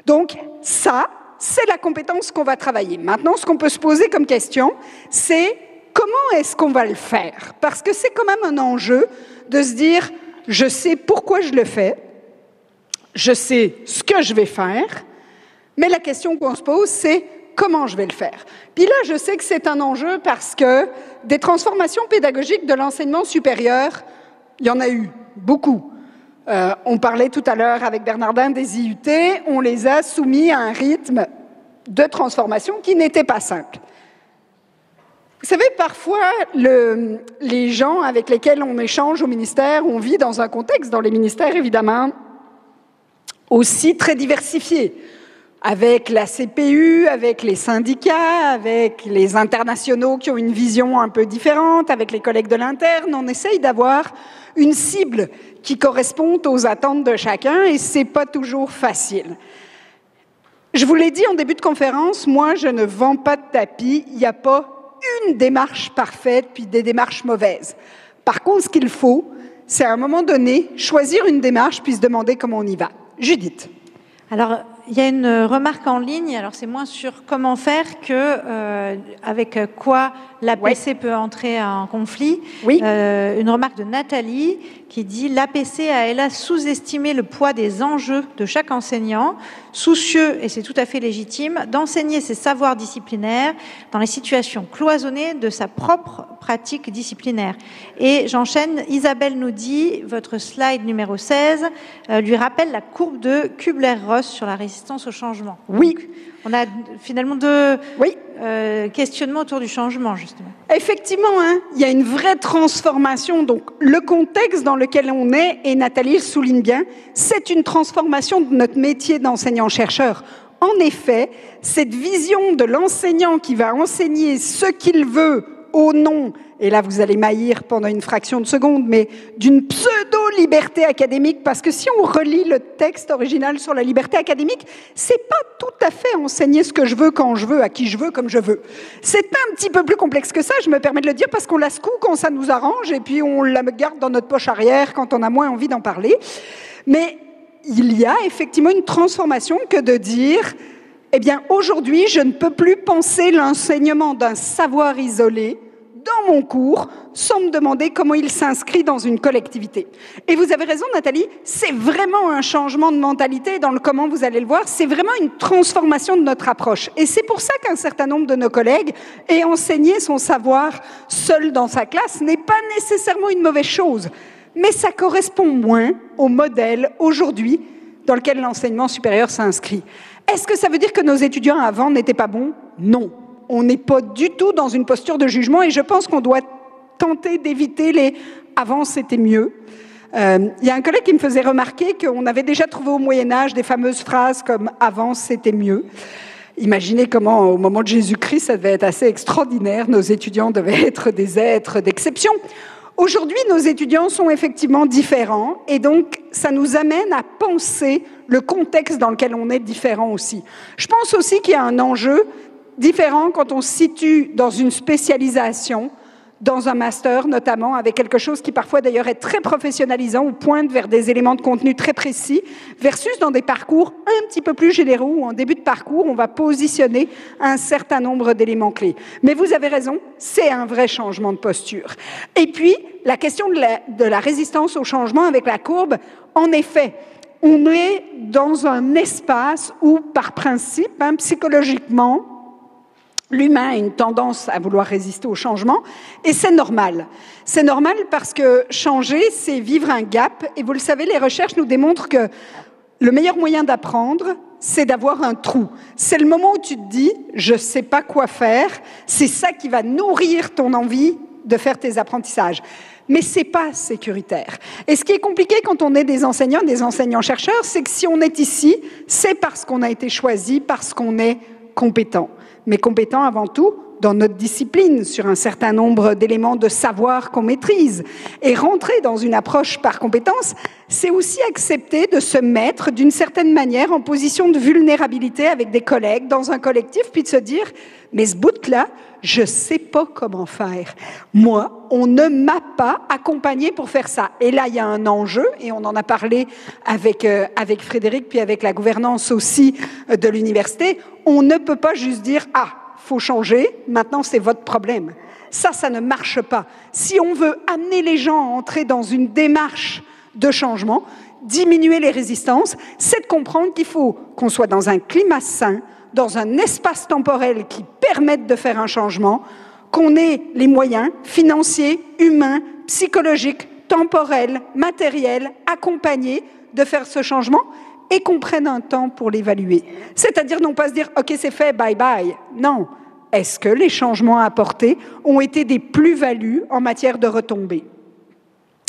Donc, ça, c'est la compétence qu'on va travailler. Maintenant, ce qu'on peut se poser comme question, c'est comment est-ce qu'on va le faire? Parce que c'est quand même un enjeu de se dire, je sais pourquoi je le fais, je sais ce que je vais faire, mais la question qu'on se pose, c'est comment je vais le faire? Puis là, je sais que c'est un enjeu parce que des transformations pédagogiques de l'enseignement supérieur, il y en a eu beaucoup. On parlait tout à l'heure avec Bernardin des IUT, on les a soumis à un rythme de transformation qui n'était pas simple. Vous savez, parfois, les gens avec lesquels on échange au ministère, on vit dans un contexte, dans les ministères évidemment, aussi très diversifié. Avec la CPU, avec les syndicats, avec les internationaux qui ont une vision un peu différente, avec les collègues de l'interne, on essaye d'avoir une cible qui corresponde aux attentes de chacun et c'est pas toujours facile. Je vous l'ai dit en début de conférence, moi je ne vends pas de tapis, il n'y a pas une démarche parfaite puis des démarches mauvaises. Par contre, ce qu'il faut, c'est à un moment donné choisir une démarche puis se demander comment on y va. Judith. Alors, il y a une remarque en ligne, alors c'est moins sur comment faire que avec quoi l'APC peut entrer en conflit. Oui. Une remarque de Nathalie qui dit « L'APC a, hélas, sous-estimé le poids des enjeux de chaque enseignant, soucieux, et c'est tout à fait légitime, d'enseigner ses savoirs disciplinaires dans les situations cloisonnées de sa propre pratique disciplinaire. » Et j'enchaîne, Isabelle nous dit, votre slide numéro 16, lui rappelle la courbe de Kubler-Ross sur la résistance au changement. Oui. Donc, on a finalement deux questionnements autour du changement, justement. Effectivement, il y a une vraie transformation. Donc, le contexte dans lequel on est, et Nathalie le souligne bien, c'est une transformation de notre métier d'enseignant-chercheur. En effet, cette vision de l'enseignant qui va enseigner ce qu'il veut au nom, et là vous allez m'haïr pendant une fraction de seconde, mais d'une pseudo-liberté académique, parce que si on relit le texte original sur la liberté académique, c'est pas tout à fait enseigner ce que je veux, quand je veux, à qui je veux, comme je veux. C'est un petit peu plus complexe que ça, je me permets de le dire, parce qu'on la secoue quand ça nous arrange, et puis on la garde dans notre poche arrière quand on a moins envie d'en parler. Mais il y a effectivement une transformation que de dire, eh bien aujourd'hui, je ne peux plus penser l'enseignement d'un savoir isolé, dans mon cours sans me demander comment il s'inscrit dans une collectivité. Et vous avez raison, Nathalie, c'est vraiment un changement de mentalité dans le comment vous allez le voir, c'est vraiment une transformation de notre approche. Et c'est pour ça qu'un certain nombre de nos collègues aient enseigné son savoir seul dans sa classe n'est pas nécessairement une mauvaise chose, mais ça correspond moins au modèle aujourd'hui dans lequel l'enseignement supérieur s'inscrit. Est-ce que ça veut dire que nos étudiants avant n'étaient pas bons? Non. On n'est pas du tout dans une posture de jugement et je pense qu'on doit tenter d'éviter les « avant c'était mieux ». Il y a un collègue qui me faisait remarquer qu'on avait déjà trouvé au Moyen-Âge des fameuses phrases comme « avant c'était mieux ». Imaginez comment, au moment de Jésus-Christ, ça devait être assez extraordinaire. Nos étudiants devaient être des êtres d'exception. Aujourd'hui, nos étudiants sont effectivement différents et donc ça nous amène à penser le contexte dans lequel on est différent aussi. Je pense aussi qu'il y a un enjeu différent quand on se situe dans une spécialisation, dans un master notamment, avec quelque chose qui parfois d'ailleurs est très professionnalisant ou pointe vers des éléments de contenu très précis, versus dans des parcours un petit peu plus généraux où en début de parcours, on va positionner un certain nombre d'éléments clés. Mais vous avez raison, c'est un vrai changement de posture. Et puis, la question de la résistance au changement avec la courbe, en effet, on est dans un espace où, par principe, psychologiquement, l'humain a une tendance à vouloir résister au changement, et c'est normal. C'est normal parce que changer, c'est vivre un gap, et vous le savez, les recherches nous démontrent que le meilleur moyen d'apprendre, c'est d'avoir un trou. C'est le moment où tu te dis « je ne sais pas quoi faire », c'est ça qui va nourrir ton envie de faire tes apprentissages. Mais ce n'est pas sécuritaire. Et ce qui est compliqué quand on est des enseignants-chercheurs, c'est que si on est ici, c'est parce qu'on a été choisi, parce qu'on est compétent. Mais compétent avant tout dans notre discipline, sur un certain nombre d'éléments de savoir qu'on maîtrise. Et rentrer dans une approche par compétence, c'est aussi accepter de se mettre d'une certaine manière en position de vulnérabilité avec des collègues, dans un collectif, puis de se dire « mais ce bout-là, je ne sais pas comment faire. Moi, on ne m'a pas accompagné pour faire ça. » Et là, il y a un enjeu, et on en a parlé avec Frédéric, puis avec la gouvernance aussi de l'université. On ne peut pas juste dire « ah, faut changer, maintenant c'est votre problème ». Ça ne marche pas. Si on veut amener les gens à entrer dans une démarche de changement, diminuer les résistances, c'est de comprendre qu'il faut qu'on soit dans un climat sain, dans un espace temporel qui permette de faire un changement, qu'on ait les moyens financiers, humains, psychologiques, temporels, matériels, accompagnés de faire ce changement et qu'on prenne un temps pour l'évaluer. C'est-à-dire non pas se dire « ok, c'est fait, bye bye ». Non. Est-ce que les changements apportés ont été des plus-values en matière de retombées?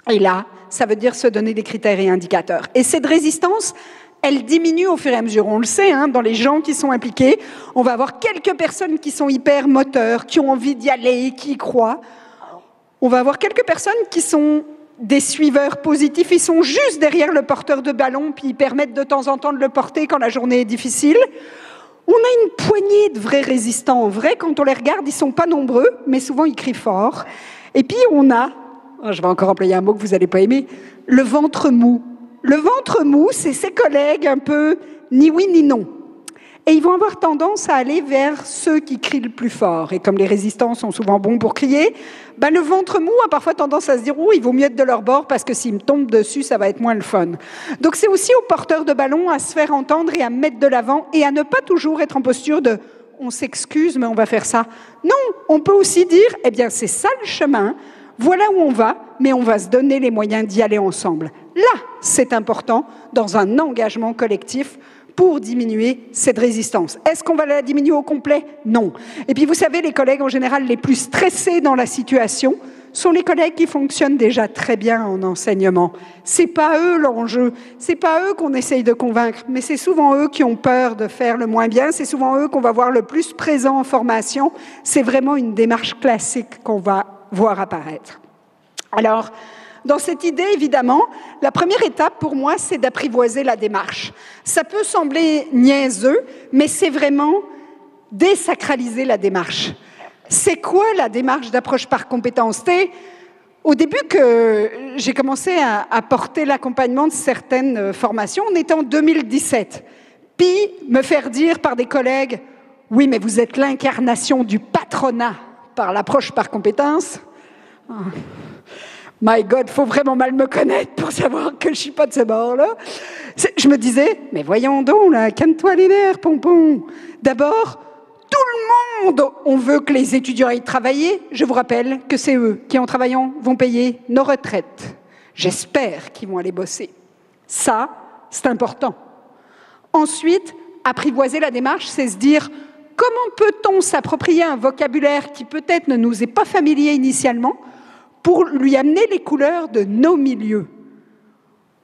Et là, ça veut dire se donner des critères et indicateurs. Et cette résistance, elle diminue au fur et à mesure. On le sait, dans les gens qui sont impliqués, on va avoir quelques personnes qui sont hyper moteurs, qui ont envie d'y aller, qui y croient. On va avoir quelques personnes qui sont des suiveurs positifs, ils sont juste derrière le porteur de ballon, puis ils permettent de temps en temps de le porter quand la journée est difficile. On a une poignée de vrais résistants. En vrai, quand on les regarde, ils ne sont pas nombreux, mais souvent ils crient fort. Et puis on a, je vais encore employer un mot que vous n'allez pas aimer, le ventre mou. Le ventre mou, c'est ses collègues un peu ni oui ni non. Et ils vont avoir tendance à aller vers ceux qui crient le plus fort. Et comme les résistants sont souvent bons pour crier, le ventre mou a parfois tendance à se dire « oh, il vaut mieux être de leur bord parce que s'ils me tombent dessus, ça va être moins le fun ». Donc c'est aussi aux porteurs de ballon à se faire entendre et à mettre de l'avant et à ne pas toujours être en posture de « on s'excuse, mais on va faire ça ». Non, on peut aussi dire « eh bien, c'est ça le chemin, voilà où on va, mais on va se donner les moyens d'y aller ensemble ». Là, c'est important dans un engagement collectif pour diminuer cette résistance. Est-ce qu'on va la diminuer au complet? Non. Et puis vous savez, les collègues en général les plus stressés dans la situation sont les collègues qui fonctionnent déjà très bien en enseignement. C'est pas eux l'enjeu, c'est pas eux qu'on essaye de convaincre, mais c'est souvent eux qui ont peur de faire le moins bien, c'est souvent eux qu'on va voir le plus présents en formation. C'est vraiment une démarche classique qu'on va voir apparaître. Alors, dans cette idée, évidemment, la première étape pour moi, c'est d'apprivoiser la démarche. Ça peut sembler niaiseux, mais c'est vraiment désacraliser la démarche. C'est quoi la démarche d'approche par compétence? Au début que j'ai commencé à porter l'accompagnement de certaines formations, on était en 2017. Puis me faire dire par des collègues « oui, mais vous êtes l'incarnation du patronat ». par l'approche par compétence. My God, faut vraiment mal me connaître pour savoir que je suis pas de ce bord-là. Je me disais, mais voyons donc, là, calme-toi les nerfs, pompon. D'abord, tout le monde, on veut que les étudiants aillent travailler. Je vous rappelle que c'est eux qui, en travaillant, vont payer nos retraites. J'espère qu'ils vont aller bosser. Ça, c'est important. Ensuite, apprivoiser la démarche, c'est se dire comment peut-on s'approprier un vocabulaire qui peut-être ne nous est pas familier initialement pour lui amener les couleurs de nos milieux.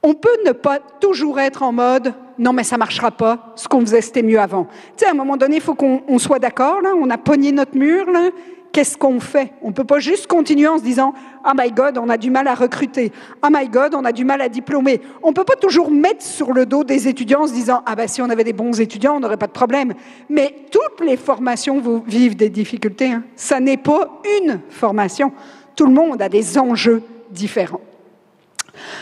On peut ne pas toujours être en mode « non mais ça ne marchera pas, ce qu'on faisait c'était mieux avant ». Tu sais, à un moment donné, il faut qu'on soit d'accord, là, on a pogné notre mur, là, qu'est-ce qu'on fait? On ne peut pas juste continuer en se disant « oh my God, on a du mal à recruter, oh my God, on a du mal à diplômer ». On ne peut pas toujours mettre sur le dos des étudiants en se disant « ah ben si on avait des bons étudiants, on n'aurait pas de problème ». Mais toutes les formations vivent des difficultés, hein. Ça n'est pas une formation. Tout le monde a des enjeux différents.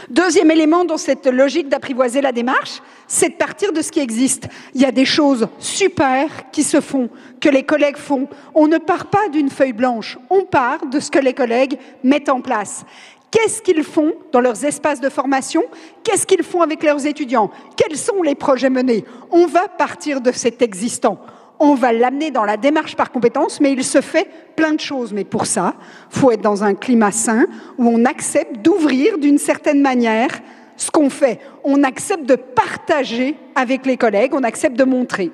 Deuxième élément dans cette logique d'apprivoiser la démarche, c'est de partir de ce qui existe. Il y a des choses super qui se font, que les collègues font. On ne part pas d'une feuille blanche, on part de ce que les collègues mettent en place. Qu'est-ce qu'ils font dans leurs espaces de formation? Qu'est-ce qu'ils font avec leurs étudiants? Quels sont les projets menés? On va partir de cet existant. On va l'amener dans la démarche par compétence, mais il se fait plein de choses. Mais pour ça, il faut être dans un climat sain où on accepte d'ouvrir d'une certaine manière ce qu'on fait. On accepte de partager avec les collègues, on accepte de montrer.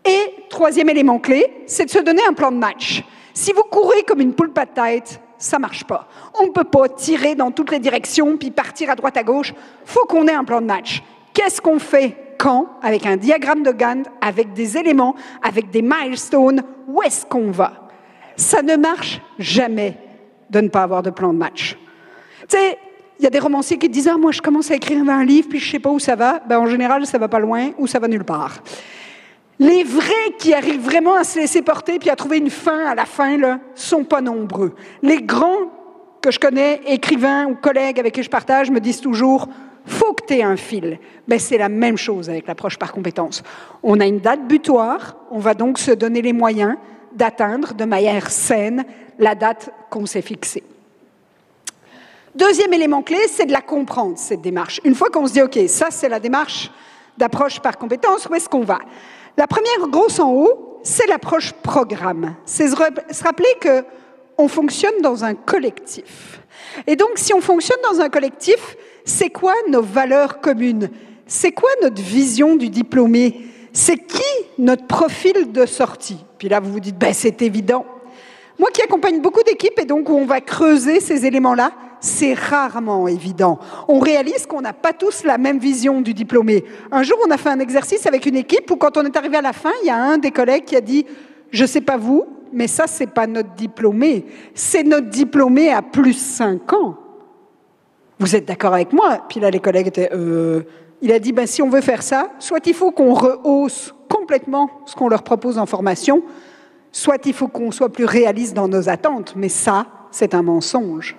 Et troisième élément clé, c'est de se donner un plan de match. Si vous courez comme une poule pas de tête, ça ne marche pas. On ne peut pas tirer dans toutes les directions puis partir à droite à gauche. Il faut qu'on ait un plan de match. Qu'est-ce qu'on fait quand? Avec un diagramme de Gantt, avec des éléments, avec des milestones, où est-ce qu'on va? Ça ne marche jamais de ne pas avoir de plan de match. Tu sais, il y a des romanciers qui disent « ah, moi je commence à écrire un livre puis je ne sais pas où ça va ». Ben, en général, ça ne va pas loin ou ça va nulle part. Les vrais qui arrivent vraiment à se laisser porter puis à trouver une fin à la fin, là, sont pas nombreux. Les grands que je connais, écrivains ou collègues avec qui je partage, me disent toujours « faut que tu aies un fil ». Ben, c'est la même chose avec l'approche par compétence. On a une date butoir, on va donc se donner les moyens d'atteindre de manière saine la date qu'on s'est fixée. Deuxième élément clé, c'est de la comprendre, cette démarche. Une fois qu'on se dit « ok, ça c'est la démarche d'approche par compétence, où est-ce qu'on va ?» La première grosse en haut, c'est l'approche programme. C'est se rappeler qu'on fonctionne dans un collectif. Et donc, si on fonctionne dans un collectif, c'est quoi nos valeurs communes? C'est quoi notre vision du diplômé? C'est qui notre profil de sortie? Puis là, vous vous dites, ben, c'est évident. Moi qui accompagne beaucoup d'équipes et donc où on va creuser ces éléments-là, c'est rarement évident. On réalise qu'on n'a pas tous la même vision du diplômé. Un jour, on a fait un exercice avec une équipe où quand on est arrivé à la fin, il y a un des collègues qui a dit « je ne sais pas vous, mais ça, ce n'est pas notre diplômé. C'est notre diplômé à plus 5 ans. » Vous êtes d'accord avec moi? Puis là, les collègues étaient il a dit ben, si on veut faire ça, soit il faut qu'on rehausse complètement ce qu'on leur propose en formation, soit il faut qu'on soit plus réaliste dans nos attentes. Mais ça, c'est un mensonge.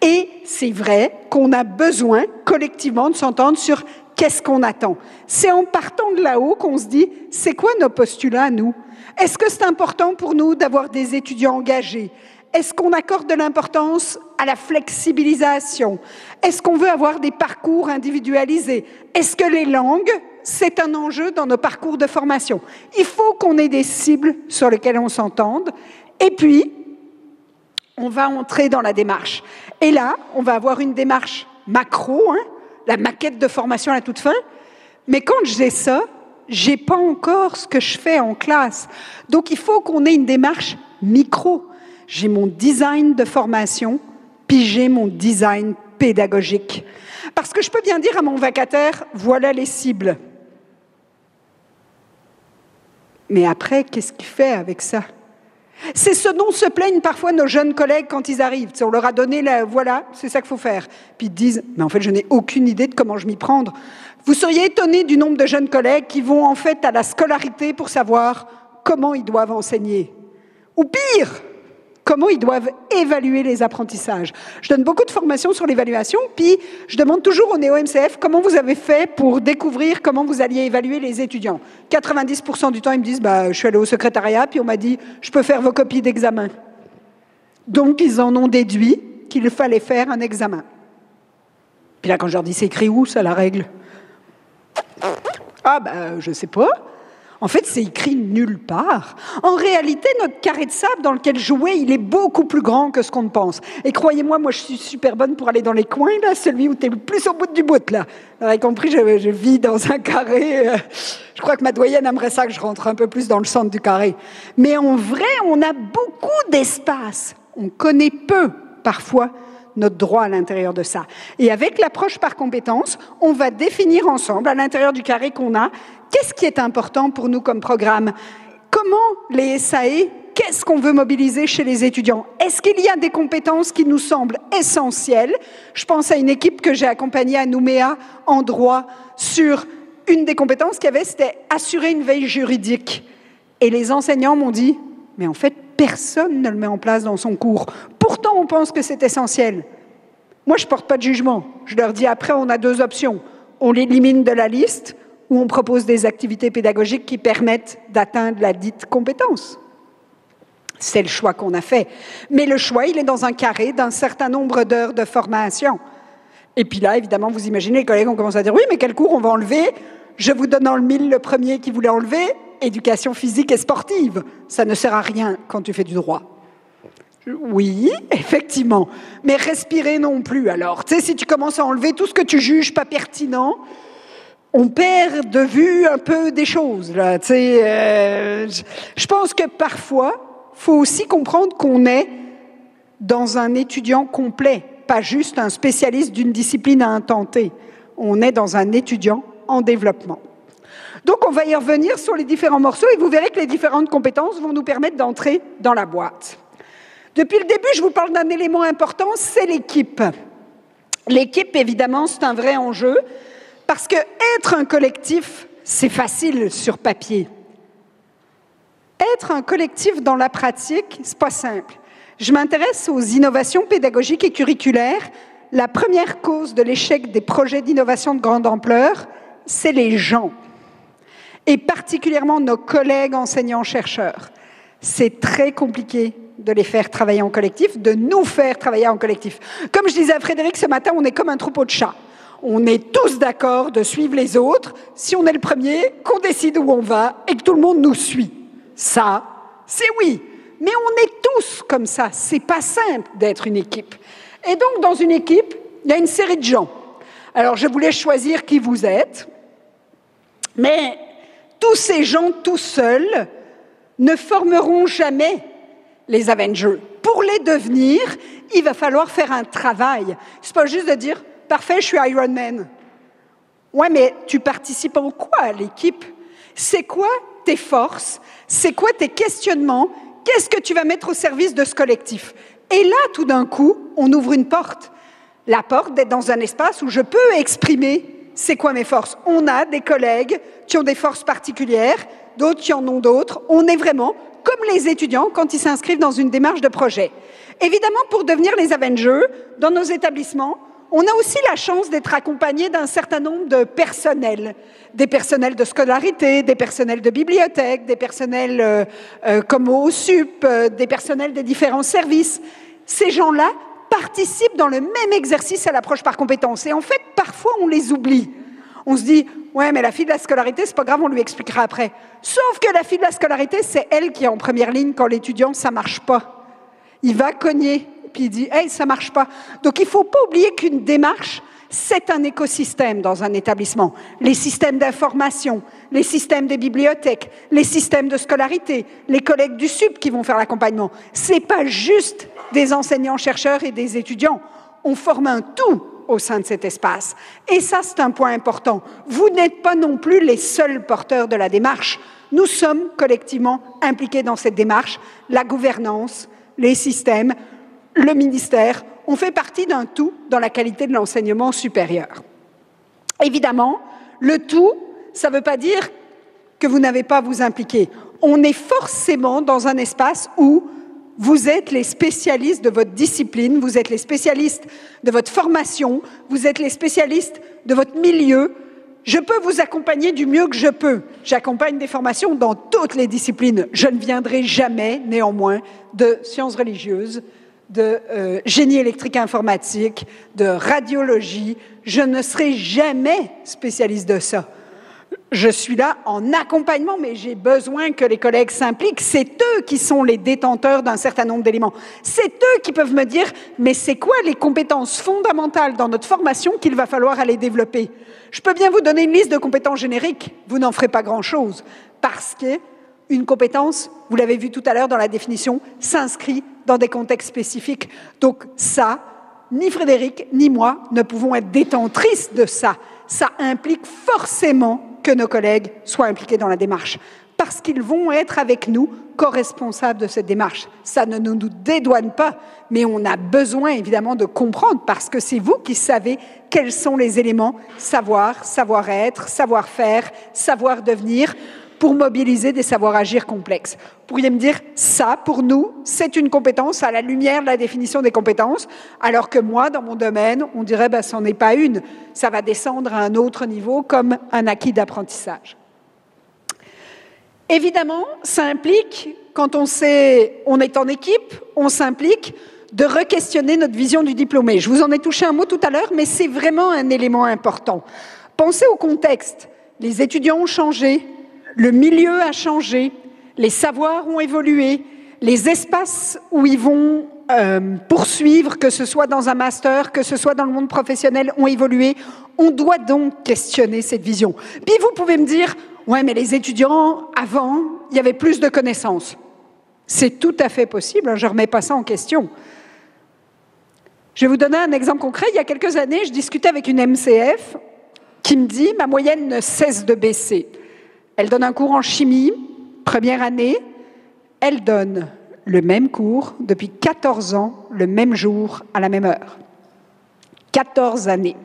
Et c'est vrai qu'on a besoin collectivement de s'entendre sur qu'est-ce qu'on attend. C'est en partant de là-haut qu'on se dit c'est quoi nos postulats à nous? Est-ce que c'est important pour nous d'avoir des étudiants engagés? Est-ce qu'on accorde de l'importance à la flexibilisation? Est-ce qu'on veut avoir des parcours individualisés? Est-ce que les langues, c'est un enjeu dans nos parcours de formation? Il faut qu'on ait des cibles sur lesquelles on s'entende. Et puis, on va entrer dans la démarche. Et là, on va avoir une démarche macro, hein, la maquette de formation à la toute fin. Mais quand j'ai ça, j'ai pas encore ce que je fais en classe. Donc, il faut qu'on ait une démarche micro. J'ai mon design de formation, puis j'ai mon design pédagogique. Parce que je peux bien dire à mon vacataire, voilà les cibles. Mais après, qu'est-ce qu'il fait avec ça? C'est ce dont se plaignent parfois nos jeunes collègues quand ils arrivent. On leur a donné, voilà, c'est ça qu'il faut faire. Puis ils disent, mais en fait, je n'ai aucune idée de comment je m'y prendre. Vous seriez étonnés du nombre de jeunes collègues qui vont en fait à la scolarité pour savoir comment ils doivent enseigner. Ou pire, comment ils doivent évaluer les apprentissages. Je donne beaucoup de formations sur l'évaluation, puis je demande toujours au Néo-MCF comment vous avez fait pour découvrir comment vous alliez évaluer les étudiants. 90% du temps, ils me disent je suis allé au secrétariat, puis on m'a dit « je peux faire vos copies d'examen ». Donc, ils en ont déduit qu'il fallait faire un examen. Puis là, quand je leur dis, c'est écrit où, ça, la règle? Ah, ben, je sais pas. En fait, c'est écrit nulle part. En réalité, notre carré de sable dans lequel jouer, il est beaucoup plus grand que ce qu'on pense. Et croyez-moi, moi, je suis super bonne pour aller dans les coins, là, celui où tu es le plus au bout du bout, là. Vous avez compris, je vis dans un carré. Je crois que ma doyenne aimerait ça, que je rentre un peu plus dans le centre du carré. Mais en vrai, on a beaucoup d'espace. On connaît peu, parfois, notre droit à l'intérieur de ça. Et avec l'approche par compétence, on va définir ensemble, à l'intérieur du carré qu'on a, qu'est-ce qui est important pour nous comme programme? Comment les SAE, qu'est-ce qu'on veut mobiliser chez les étudiants? Est-ce qu'il y a des compétences qui nous semblent essentielles? Je pense à une équipe que j'ai accompagnée à Nouméa en droit sur une des compétences qu'il y avait, c'était assurer une veille juridique. Et les enseignants m'ont dit, mais en fait, personne ne le met en place dans son cours. Pourtant, on pense que c'est essentiel. Moi, je ne porte pas de jugement. Je leur dis, après, on a deux options. On l'élimine de la liste ou on propose des activités pédagogiques qui permettent d'atteindre la dite compétence. C'est le choix qu'on a fait. Mais le choix, il est dans un carré d'un certain nombre d'heures de formation. Et puis là, évidemment, vous imaginez, les collègues ont commencé à dire, oui, mais quel cours on va enlever? Je vous donne dans le mille le premier qui voulait enlever, éducation physique et sportive. Ça ne sert à rien quand tu fais du droit. Oui, effectivement. Mais respirer non plus, alors. Tu sais, si tu commences à enlever tout ce que tu juges pas pertinent, on perd de vue un peu des choses, là. Tu sais, je pense que parfois, il faut aussi comprendre qu'on est dans un étudiant complet, pas juste un spécialiste d'une discipline à intenter. On est dans un étudiant en développement. Donc, on va y revenir sur les différents morceaux et vous verrez que les différentes compétences vont nous permettre d'entrer dans la boîte. Depuis le début, je vous parle d'un élément important, c'est l'équipe. L'équipe, évidemment, c'est un vrai enjeu parce que être un collectif, c'est facile sur papier. Être un collectif dans la pratique, c'est pas simple. Je m'intéresse aux innovations pédagogiques et curriculaires. La première cause de l'échec des projets d'innovation de grande ampleur, c'est les gens. Et particulièrement nos collègues enseignants-chercheurs. C'est très compliqué de les faire travailler en collectif, de nous faire travailler en collectif. Comme je disais à Frédéric ce matin, on est comme un troupeau de chats. On est tous d'accord de suivre les autres, si on est le premier, qu'on décide où on va et que tout le monde nous suit. Ça, c'est oui. Mais on est tous comme ça. C'est pas simple d'être une équipe. Et donc, dans une équipe, il y a une série de gens. Alors, je vous laisse choisir qui vous êtes. Mais tous ces gens tout seuls ne formeront jamais les Avengers. Pour les devenir, il va falloir faire un travail. C'est pas juste de dire « Parfait, je suis Iron Man ». Ouais, mais tu participes en quoi à l'équipe? C'est quoi tes forces? C'est quoi tes questionnements? Qu'est-ce que tu vas mettre au service de ce collectif? Et là, tout d'un coup, on ouvre une porte. La porte d'être dans un espace où je peux exprimer c'est quoi mes forces. On a des collègues qui ont des forces particulières, d'autres qui en ont d'autres. On est vraiment comme les étudiants quand ils s'inscrivent dans une démarche de projet. Évidemment, pour devenir les Avengers, dans nos établissements, on a aussi la chance d'être accompagnés d'un certain nombre de personnels. Des personnels de scolarité, des personnels de bibliothèque, des personnels comme au SUP, des personnels des différents services. Ces gens-là participent dans le même exercice à l'approche par compétence. Et en fait, parfois, on les oublie. On se dit, ouais, mais la fille de la scolarité, c'est pas grave, on lui expliquera après. Sauf que la fille de la scolarité, c'est elle qui est en première ligne quand l'étudiant, ça marche pas. Il va cogner, puis il dit, hey, ça marche pas. Donc, il faut pas oublier qu'une démarche, c'est un écosystème dans un établissement. Les systèmes d'information, les systèmes des bibliothèques, les systèmes de scolarité, les collègues du SUP qui vont faire l'accompagnement. C'est pas juste des enseignants-chercheurs et des étudiants. On forme un tout au sein de cet espace. Et ça, c'est un point important. Vous n'êtes pas non plus les seuls porteurs de la démarche. Nous sommes collectivement impliqués dans cette démarche. La gouvernance, les systèmes, le ministère, on fait partie d'un tout dans la qualité de l'enseignement supérieur. Évidemment, le tout, ça ne veut pas dire que vous n'avez pas à vous impliquer. On est forcément dans un espace où vous êtes les spécialistes de votre discipline, vous êtes les spécialistes de votre formation, vous êtes les spécialistes de votre milieu. Je peux vous accompagner du mieux que je peux. J'accompagne des formations dans toutes les disciplines. Je ne viendrai jamais, néanmoins, de sciences religieuses, de génie électrique informatique, de radiologie. Je ne serai jamais spécialiste de ça. Je suis là en accompagnement, mais j'ai besoin que les collègues s'impliquent. C'est eux qui sont les détenteurs d'un certain nombre d'éléments. C'est eux qui peuvent me dire, mais c'est quoi les compétences fondamentales dans notre formation qu'il va falloir aller développer? Je peux bien vous donner une liste de compétences génériques, vous n'en ferez pas grand-chose, parce qu'une compétence, vous l'avez vu tout à l'heure dans la définition, s'inscrit dans des contextes spécifiques. Donc ça, ni Frédéric, ni moi ne pouvons être détentrices de ça. Ça implique forcément que nos collègues soient impliqués dans la démarche, parce qu'ils vont être avec nous co-responsables de cette démarche. Ça ne nous dédouane pas, mais on a besoin évidemment de comprendre, parce que c'est vous qui savez quels sont les éléments savoir, savoir-être, savoir-faire, savoir-devenir, pour mobiliser des savoirs-agir complexes. Vous pourriez me dire, ça, pour nous, c'est une compétence à la lumière de la définition des compétences, alors que moi, dans mon domaine, on dirait, ben, c'en est pas une. Ça va descendre à un autre niveau, comme un acquis d'apprentissage. Évidemment, ça implique, quand on est en équipe, on s'implique de re-questionner notre vision du diplômé. Je vous en ai touché un mot tout à l'heure, mais c'est vraiment un élément important. Pensez au contexte. Les étudiants ont changé, le milieu a changé, les savoirs ont évolué, les espaces où ils vont poursuivre, que ce soit dans un master, que ce soit dans le monde professionnel, ont évolué. On doit donc questionner cette vision. Puis vous pouvez me dire, ouais, mais les étudiants, avant, il y avait plus de connaissances. C'est tout à fait possible, je ne remets pas ça en question. Je vais vous donner un exemple concret. Il y a quelques années, je discutais avec une MCF qui me dit, ma moyenne ne cesse de baisser. Elle donne un cours en chimie, première année. Elle donne le même cours depuis 14 ans, le même jour, à la même heure. 14 années.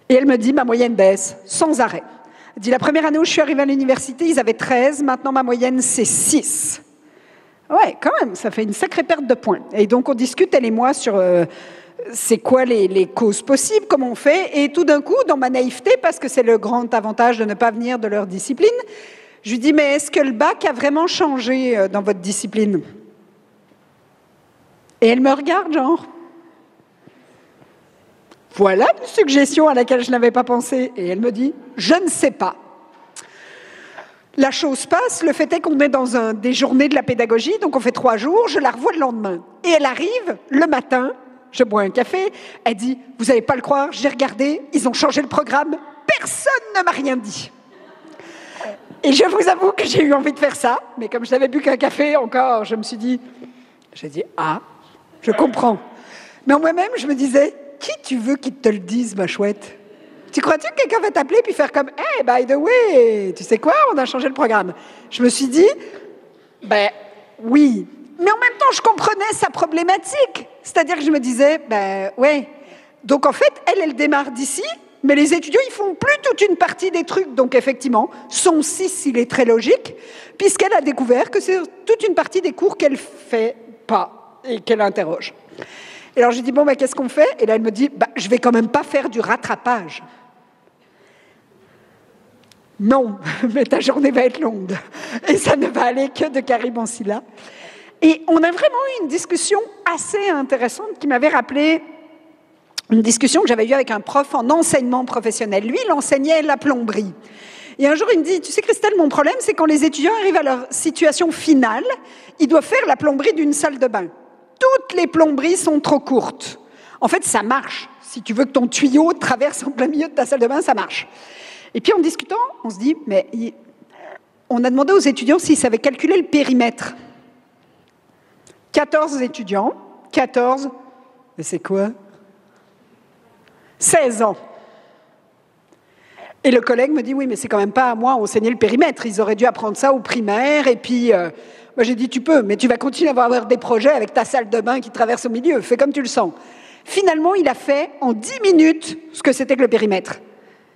Et elle me dit, ma moyenne baisse, sans arrêt. Elle dit, la première année où je suis arrivée à l'université, ils avaient 13, maintenant ma moyenne, c'est 6. Ouais, quand même, ça fait une sacrée perte de points. Et donc, on discute, elle et moi, sur c'est quoi les causes possibles, comment on fait. Et tout d'un coup, dans ma naïveté, parce que c'est le grand avantage de ne pas venir de leur discipline, je lui dis, mais est-ce que le bac a vraiment changé dans votre discipline? Et elle me regarde, genre, voilà une suggestion à laquelle je n'avais pas pensé. Et elle me dit, je ne sais pas. La chose passe, le fait est qu'on est dans des journées de la pédagogie, donc on fait 3 jours, je la revois le lendemain. Et elle arrive le matin, je bois un café, elle dit, vous n'allez pas le croire, j'ai regardé, ils ont changé le programme, personne ne m'a rien dit. Et je vous avoue que j'ai eu envie de faire ça, mais comme je n'avais bu qu'un café encore, je me suis dit, ah, je comprends. Mais en moi-même, je me disais, qui tu veux qu'ils te le dise, ma chouette? Tu crois-tu que quelqu'un va t'appeler puis faire comme « Hey, by the way, tu sais quoi, on a changé le programme ». Je me suis dit, ben oui. Mais en même temps, je comprenais sa problématique. C'est-à-dire que je me disais, ben ouais. Donc en fait, elle démarre d'ici, mais les étudiants, ils font plus toute une partie des trucs. Donc effectivement, son 6, il est très logique, puisqu'elle a découvert que c'est toute une partie des cours qu'elle fait pas et qu'elle interroge. Et alors j'ai dit, bon, ben qu'est-ce qu'on fait? Et là, elle me dit, ben, je vais quand même pas faire du rattrapage. Non, mais ta journée va être longue. Et ça ne va aller que de Caribancilla. Et on a vraiment eu une discussion assez intéressante qui m'avait rappelé une discussion que j'avais eue avec un prof en enseignement professionnel. Lui, il enseignait la plomberie. Et un jour, il me dit, tu sais Christelle, mon problème, c'est quand les étudiants arrivent à leur situation finale, ils doivent faire la plomberie d'une salle de bain. Toutes les plomberies sont trop courtes. En fait, ça marche. Si tu veux que ton tuyau traverse en plein milieu de ta salle de bain, ça marche. Et puis en discutant, on se dit, mais on a demandé aux étudiants s'ils savaient calculer le périmètre. 14 étudiants, 14, mais c'est quoi? 16 ans. Et le collègue me dit, oui, mais c'est quand même pas à moi à enseigner le périmètre. Ils auraient dû apprendre ça au primaire. Et puis, moi j'ai dit, tu peux, mais tu vas continuer à avoir des projets avec ta salle de bain qui traverse au milieu. Fais comme tu le sens. Finalement, il a fait en 10 minutes ce que c'était que le périmètre.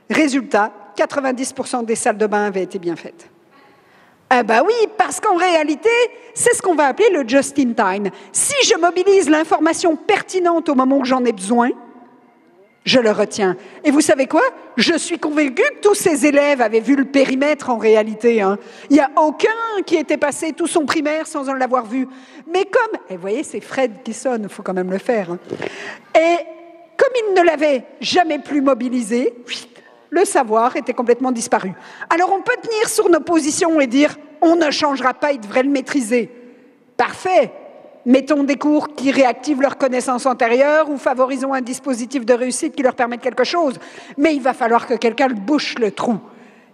Résultat, 90% des salles de bain avaient été bien faites. Ah bah oui, parce qu'en réalité, c'est ce qu'on va appeler le just-in-time. Si je mobilise l'information pertinente au moment où j'en ai besoin, Je le retiens. Et vous savez quoi? Je suis convaincue que tous ces élèves avaient vu le périmètre en réalité. Hein. Il n'y a aucun qui était passé tout son primaire sans en l'avoir vu. Mais comme... Et vous voyez, c'est Fred qui sonne, il faut quand même le faire. Hein. Et comme ils ne l'avaient jamais plus mobilisé, le savoir était complètement disparu. Alors on peut tenir sur nos positions et dire « on ne changera pas, ils devraient le maîtriser ». Parfait. Mettons des cours qui réactivent leurs connaissances antérieures ou favorisons un dispositif de réussite qui leur permette quelque chose. Mais il va falloir que quelqu'un le bouche le trou.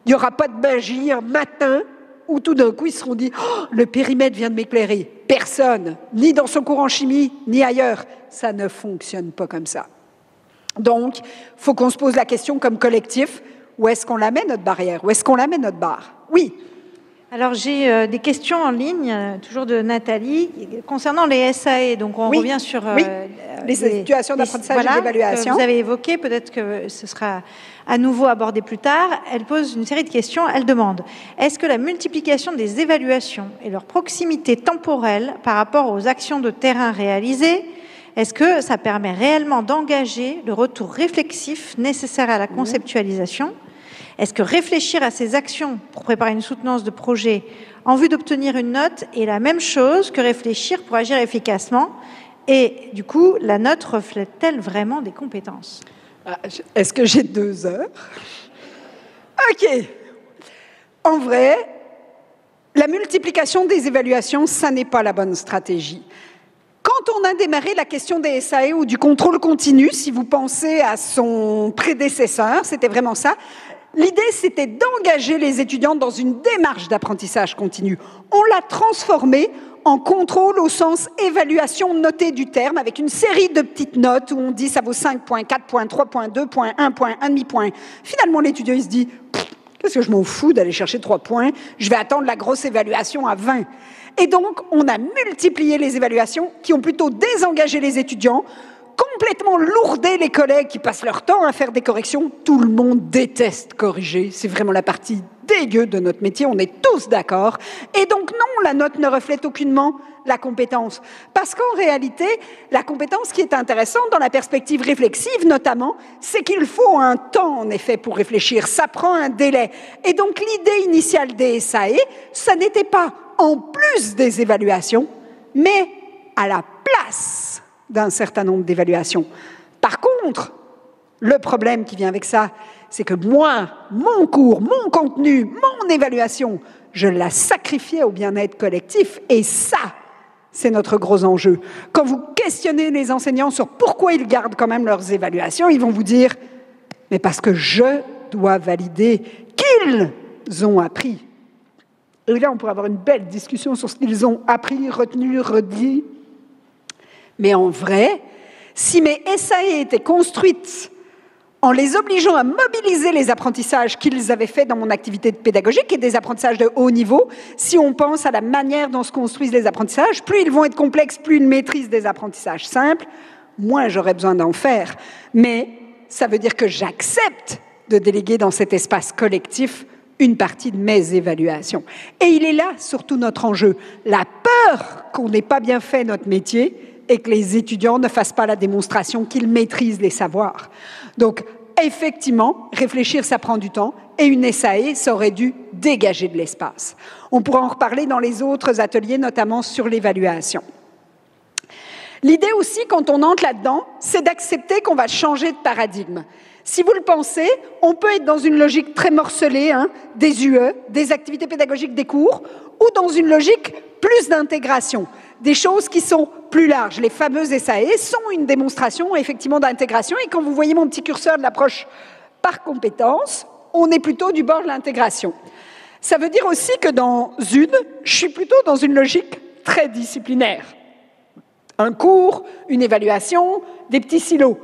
Il n'y aura pas de magie un matin où tout d'un coup ils se seront dit oh, « le périmètre vient de m'éclairer ». Personne, ni dans son cours en chimie, ni ailleurs. Ça ne fonctionne pas comme ça. Donc, il faut qu'on se pose la question comme collectif, où est-ce qu'on la met notre barrière? Où est-ce qu'on la met notre barre? Oui. Alors, j'ai des questions en ligne, toujours de Nathalie, concernant les SAE. Donc, on revient sur les situations d'apprentissage et d'évaluation. Que vous avez évoquées, peut-être que ce sera à nouveau abordé plus tard. Elle pose une série de questions. Elle demande, est-ce que la multiplication des évaluations et leur proximité temporelle par rapport aux actions de terrain réalisées, est-ce que ça permet réellement d'engager le retour réflexif nécessaire à la conceptualisation? Est-ce que réfléchir à ces actions pour préparer une soutenance de projet en vue d'obtenir une note est la même chose que réfléchir pour agir efficacement? Et du coup, la note reflète-t-elle vraiment des compétences? Est-ce que j'ai 2 heures? OK. En vrai, la multiplication des évaluations, ça n'est pas la bonne stratégie. Quand on a démarré la question des SAE ou du contrôle continu, si vous pensez à son prédécesseur, c'était vraiment ça. L'idée, c'était d'engager les étudiants dans une démarche d'apprentissage continu. On l'a transformé en contrôle au sens évaluation notée du terme, avec une série de petites notes où on dit ça vaut 5 points, 4 points, 3 points, 2 points, 1 point, 1 demi-point. Finalement, l'étudiant, il se dit « qu'est-ce que je m'en fous d'aller chercher 3 points? Je vais attendre la grosse évaluation à 20. » Et donc, on a multiplié les évaluations qui ont plutôt désengagé les étudiants, complètement lourdé les collègues qui passent leur temps à faire des corrections. Tout le monde déteste corriger. C'est vraiment la partie dégueu de notre métier, on est tous d'accord. Et donc non, la note ne reflète aucunement la compétence. Parce qu'en réalité, la compétence qui est intéressante dans la perspective réflexive notamment, c'est qu'il faut un temps en effet pour réfléchir, ça prend un délai. Et donc l'idée initiale des SAE, ça n'était pas en plus des évaluations, mais à la place d'un certain nombre d'évaluations. Par contre, le problème qui vient avec ça, c'est que moi, mon cours, mon contenu, mon évaluation, je la sacrifiais au bien-être collectif. Et ça, c'est notre gros enjeu. Quand vous questionnez les enseignants sur pourquoi ils gardent quand même leurs évaluations, ils vont vous dire « mais parce que je dois valider qu'ils ont appris ». Et là, on pourrait avoir une belle discussion sur ce qu'ils ont appris, retenu, redit. Mais en vrai, si mes SAE étaient construites en les obligeant à mobiliser les apprentissages qu'ils avaient faits dans mon activité pédagogique et des apprentissages de haut niveau, si on pense à la manière dont se construisent les apprentissages, plus ils vont être complexes, plus ils maîtrisent des apprentissages simples, moins j'aurai besoin d'en faire. Mais ça veut dire que j'accepte de déléguer dans cet espace collectif une partie de mes évaluations. Et il est là surtout notre enjeu, la peur qu'on n'ait pas bien fait notre métier et que les étudiants ne fassent pas la démonstration qu'ils maîtrisent les savoirs. Donc, effectivement, réfléchir, ça prend du temps, et une SAE, ça aurait dû dégager de l'espace. On pourra en reparler dans les autres ateliers, notamment sur l'évaluation. L'idée aussi, quand on entre là-dedans, c'est d'accepter qu'on va changer de paradigme. Si vous le pensez, on peut être dans une logique très morcelée, des UE, des activités pédagogiques des cours, ou dans une logique plus d'intégration, des choses qui sont plus larges. Les fameuses SAE sont une démonstration effectivement d'intégration, et quand vous voyez mon petit curseur de l'approche par compétence, on est plutôt du bord de l'intégration. Ça veut dire aussi que dans une, je suis plutôt dans une logique très disciplinaire. Un cours, une évaluation, des petits silos.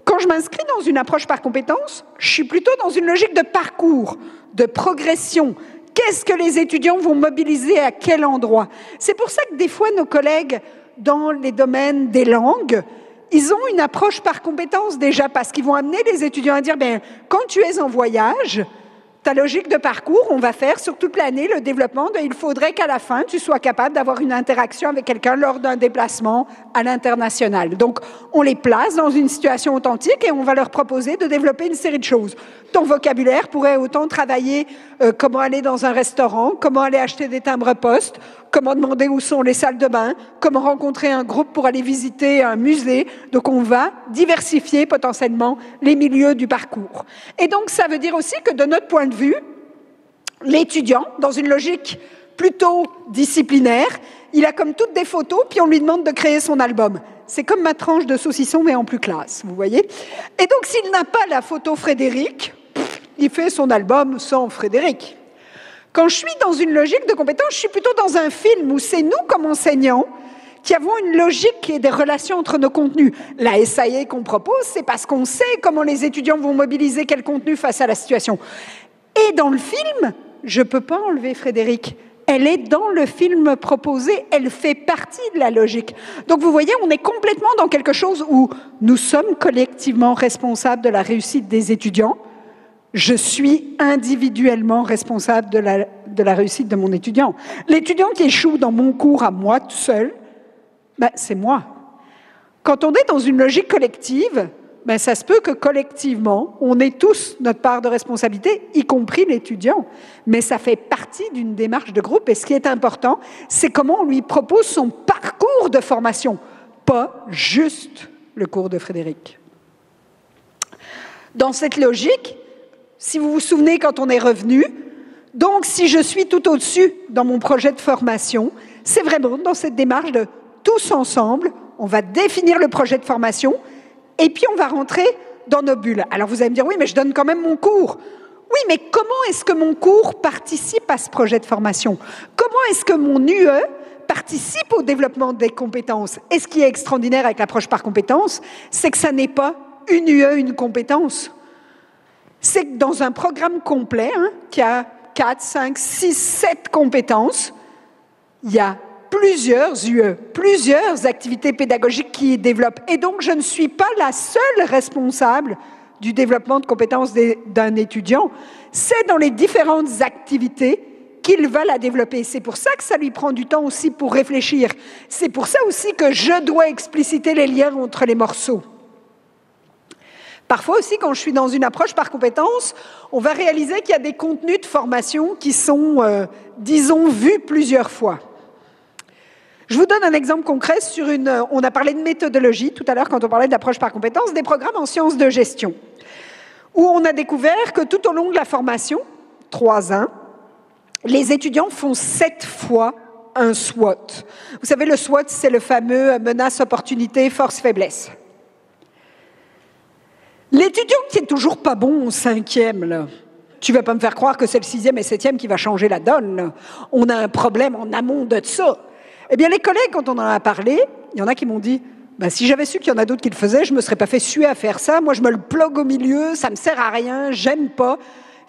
Quand je m'inscris dans une approche par compétence, je suis plutôt dans une logique de parcours, de progression. Qu'est-ce que les étudiants vont mobiliser à quel endroit? C'est pour ça que des fois, nos collègues, dans les domaines des langues, ils ont une approche par compétence déjà, parce qu'ils vont amener les étudiants à dire, quand tu es en voyage, Ta logique de parcours, on va faire sur toute l'année le développement de il faudrait qu'à la fin, tu sois capable d'avoir une interaction avec quelqu'un lors d'un déplacement à l'international. Donc, on les place dans une situation authentique et on va leur proposer de développer une série de choses. Ton vocabulaire pourrait autant travailler comment aller dans un restaurant, comment aller acheter des timbres-poste, comment demander où sont les salles de bain, comment rencontrer un groupe pour aller visiter un musée. Donc, on va diversifier potentiellement les milieux du parcours. Et donc, ça veut dire aussi que de notre point de vue, l'étudiant, dans une logique plutôt disciplinaire, il a comme toutes des photos, puis on lui demande de créer son album. C'est comme ma tranche de saucisson, mais en plus classe, vous voyez. Et donc, s'il n'a pas la photo Frédéric, il fait son album sans Frédéric. Quand je suis dans une logique de compétence, je suis plutôt dans un film où c'est nous, comme enseignants, qui avons une logique et des relations entre nos contenus. La SAE qu'on propose, c'est parce qu'on sait comment les étudiants vont mobiliser quel contenu face à la situation. Et dans le film, je ne peux pas enlever Frédéric. Elle est dans le film proposé, elle fait partie de la logique. Donc vous voyez, on est complètement dans quelque chose où nous sommes collectivement responsables de la réussite des étudiants. Je suis individuellement responsable de la réussite de mon étudiant. L'étudiant qui échoue dans mon cours à moi tout seul, c'est moi. Quand on est dans une logique collective, ça se peut que collectivement, on ait tous notre part de responsabilité, y compris l'étudiant. Mais ça fait partie d'une démarche de groupe. Et ce qui est important, c'est comment on lui propose son parcours de formation, pas juste le cours de Frédéric. Dans cette logique, si vous vous souvenez quand on est revenu, donc si je suis tout au-dessus dans mon projet de formation, c'est vraiment dans cette démarche de tous ensemble, on va définir le projet de formation et puis on va rentrer dans nos bulles. Alors vous allez me dire, oui, mais je donne quand même mon cours. Oui, mais comment est-ce que mon cours participe à ce projet de formation? Comment est-ce que mon UE participe au développement des compétences? Et ce qui est extraordinaire avec l'approche par compétences, c'est que ça n'est pas une UE, une compétence. C'est que dans un programme complet, qui a 4, 5, 6, 7 compétences, il y a plusieurs UE, plusieurs activités pédagogiques qui y développent. Et donc, je ne suis pas la seule responsable du développement de compétences d'un étudiant. C'est dans les différentes activités qu'il va la développer. C'est pour ça que ça lui prend du temps aussi pour réfléchir. C'est pour ça aussi que je dois expliciter les liens entre les morceaux. Parfois aussi, quand je suis dans une approche par compétences, on va réaliser qu'il y a des contenus de formation qui sont, disons, vus plusieurs fois. Je vous donne un exemple concret sur on a parlé de méthodologie tout à l'heure quand on parlait d'approche par compétences, des programmes en sciences de gestion, où on a découvert que tout au long de la formation, 3 ans, les étudiants font 7 fois un SWOT. Vous savez, le SWOT, c'est le fameux menace, opportunité, force, faiblesse. L'étudiant qui est toujours pas bon au 5e, là, tu vas pas me faire croire que c'est le 6e et 7e qui va changer la donne. Là. On a un problème en amont de ça. Eh bien, les collègues, quand on en a parlé, il y en a qui m'ont dit si j'avais su qu'il y en a d'autres qui le faisaient, je me serais pas fait suer à faire ça. Moi, je me le plug au milieu, ça me sert à rien, j'aime pas.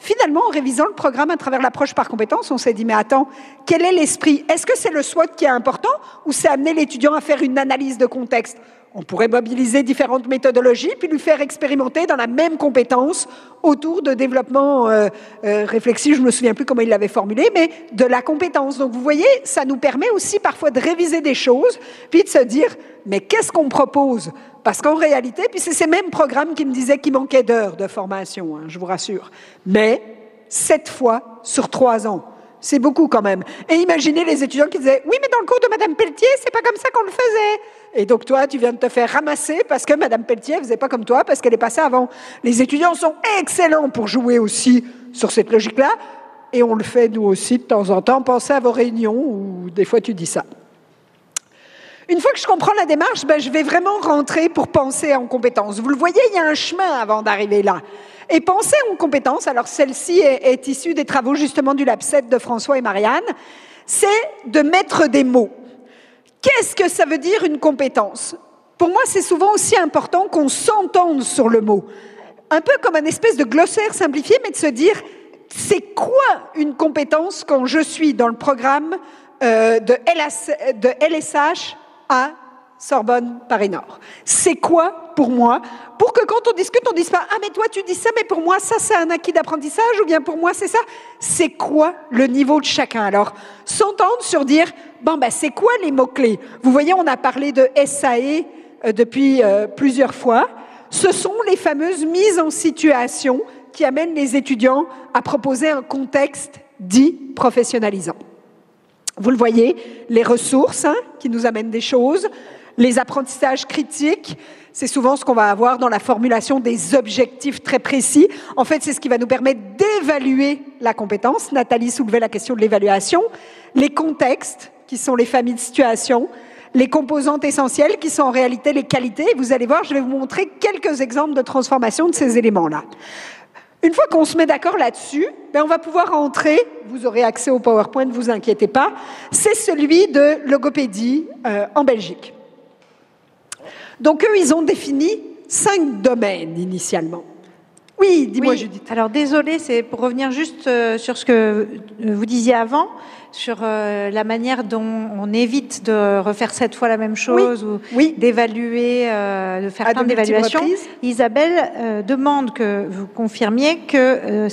Finalement, en révisant le programme à travers l'approche par compétences, on s'est dit mais attends, quel est l'esprit? Est-ce que c'est le SWOT qui est important ou c'est amener l'étudiant à faire une analyse de contexte? On pourrait mobiliser différentes méthodologies puis lui faire expérimenter dans la même compétence autour de développement réflexif, je ne me souviens plus comment il l'avait formulé, mais de la compétence. Donc vous voyez, ça nous permet aussi parfois de réviser des choses puis de se dire mais qu'est-ce qu'on propose? Parce qu'en réalité, puis c'est ces mêmes programmes qui me disaient qu'il manquait d'heures de formation, je vous rassure, mais 7 fois sur 3 ans. C'est beaucoup quand même. Et imaginez les étudiants qui disaient « Oui, mais dans le cours de Madame Pelletier, c'est pas comme ça qu'on le faisait. » Et donc toi, tu viens de te faire ramasser parce que Madame Pelletier faisait pas comme toi, parce qu'elle est passée avant. Les étudiants sont excellents pour jouer aussi sur cette logique-là. Et on le fait nous aussi de temps en temps. Pensez à vos réunions où des fois tu dis ça. Une fois que je comprends la démarche, je vais vraiment rentrer pour penser en compétences. Vous le voyez, il y a un chemin avant d'arriver là. Et penser en compétences, alors celle-ci est issue des travaux justement du Lab 7 de François et Marianne, c'est de mettre des mots. Qu'est-ce que ça veut dire une compétence? Pour moi, c'est souvent aussi important qu'on s'entende sur le mot. Un peu comme un espèce de glossaire simplifié, mais de se dire, c'est quoi une compétence quand je suis dans le programme de LSH à Sorbonne, Paris Nord. C'est quoi pour moi? Pour que quand on discute, on ne dise pas « Ah, mais toi, tu dis ça, mais pour moi, ça, c'est un acquis d'apprentissage, ou bien pour moi, c'est ça ». C'est quoi le niveau de chacun? Alors, s'entendre sur dire « Bon, ben, c'est quoi les mots-clés » Vous voyez, on a parlé de SAE depuis plusieurs fois. Ce sont les fameuses mises en situation qui amènent les étudiants à proposer un contexte dit professionnalisant. Vous le voyez, les ressources qui nous amènent des choses, les apprentissages critiques, c'est souvent ce qu'on va avoir dans la formulation des objectifs très précis. En fait, c'est ce qui va nous permettre d'évaluer la compétence. Nathalie soulevait la question de l'évaluation. Les contextes, qui sont les familles de situations, les composantes essentielles, qui sont en réalité les qualités. Et vous allez voir, je vais vous montrer quelques exemples de transformation de ces éléments-là. Une fois qu'on se met d'accord là-dessus, on va pouvoir entrer, vous aurez accès au PowerPoint, ne vous inquiétez pas, c'est celui de logopédie en Belgique. Donc eux, ils ont défini 5 domaines initialement. Oui, dis-moi Judith. Alors désolée, c'est pour revenir juste sur ce que vous disiez avant, sur la manière dont on évite de refaire 7 fois la même chose ou d'évaluer, de faire plein d'évaluations. Isabelle demande que vous confirmiez que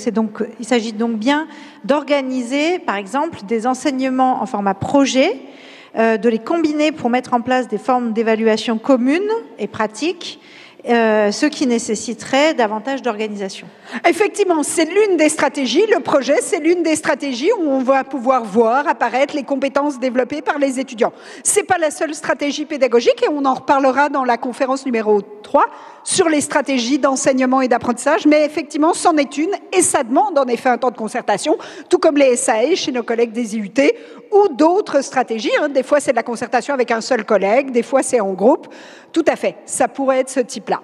il s'agit donc bien d'organiser, par exemple, des enseignements en format projet, de les combiner pour mettre en place des formes d'évaluation communes et pratiques, ce qui nécessiterait davantage d'organisation. Effectivement, c'est l'une des stratégies. Le projet, c'est l'une des stratégies où on va pouvoir voir apparaître les compétences développées par les étudiants. C'est pas la seule stratégie pédagogique et on en reparlera dans la conférence numéro 3 sur les stratégies d'enseignement et d'apprentissage, mais effectivement, c'en est une et ça demande en effet un temps de concertation, tout comme les SAE chez nos collègues des IUT ou d'autres stratégies. Des fois, c'est de la concertation avec un seul collègue, des fois, c'est en groupe. Tout à fait, ça pourrait être ce type-là.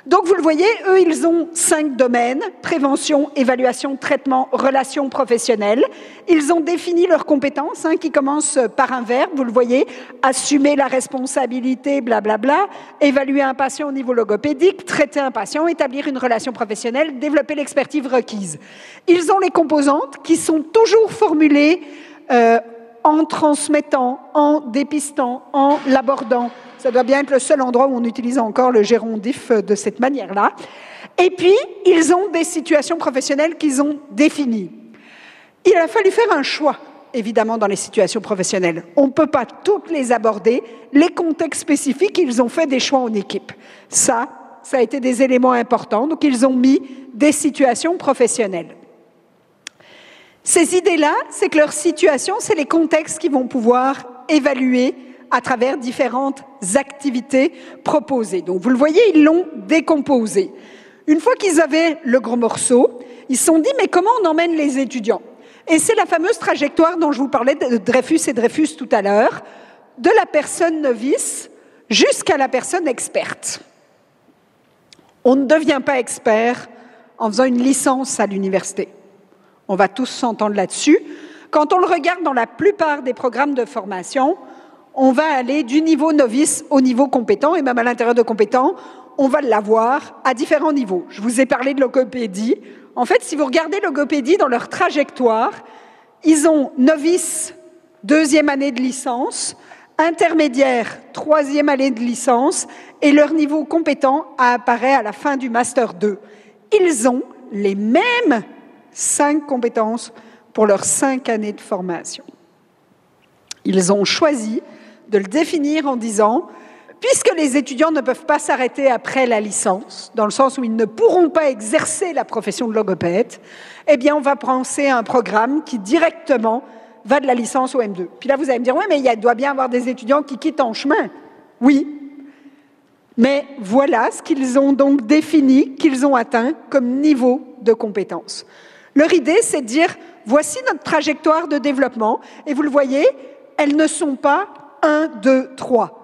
Donc, vous le voyez, eux, ils ont 5 domaines, prévention, évaluation, traitement, relations professionnelles. Ils ont défini leurs compétences, qui commencent par un verbe, vous le voyez, assumer la responsabilité, blablabla, évaluer un patient au niveau logopédique, traiter un patient, établir une relation professionnelle, développer l'expertise requise. Ils ont les composantes qui sont toujours formulées en transmettant, en dépistant, en l'abordant. Ça doit bien être le seul endroit où on utilise encore le gérondif de cette manière-là. Et puis, ils ont des situations professionnelles qu'ils ont définies. Il a fallu faire un choix, évidemment, dans les situations professionnelles. On ne peut pas toutes les aborder. Les contextes spécifiques, ils ont fait des choix en équipe. Ça a été des éléments importants. Donc, ils ont mis des situations professionnelles. Ces idées-là, c'est que leur situation, c'est les contextes qu'ils vont pouvoir évaluer à travers différentes activités proposées. Donc, vous le voyez, ils l'ont décomposé. Une fois qu'ils avaient le gros morceau, ils se sont dit, mais comment on emmène les étudiants? Et c'est la fameuse trajectoire dont je vous parlais de Dreyfus et Dreyfus tout à l'heure, de la personne novice jusqu'à la personne experte. On ne devient pas expert en faisant une licence à l'université. On va tous s'entendre là-dessus. Quand on le regarde dans la plupart des programmes de formation, on va aller du niveau novice au niveau compétent, et même à l'intérieur de compétent, on va l'avoir à différents niveaux. Je vous ai parlé de logopédie. En fait, si vous regardez logopédie dans leur trajectoire, ils ont novice, 2e année de licence, intermédiaire, 3e année de licence, et leur niveau compétent apparaît à la fin du Master 2. Ils ont les mêmes 5 compétences pour leurs 5 années de formation. Ils ont choisi de le définir en disant, puisque les étudiants ne peuvent pas s'arrêter après la licence, dans le sens où ils ne pourront pas exercer la profession de logopède, eh bien, on va penser à un programme qui directement va de la licence au M2. Puis là, vous allez me dire, oui, mais il doit bien y avoir des étudiants qui quittent en chemin. Oui, mais voilà ce qu'ils ont donc défini, qu'ils ont atteint comme niveau de compétence. Leur idée, c'est de dire, voici notre trajectoire de développement, et vous le voyez, elles ne sont pas 1, 2, 3.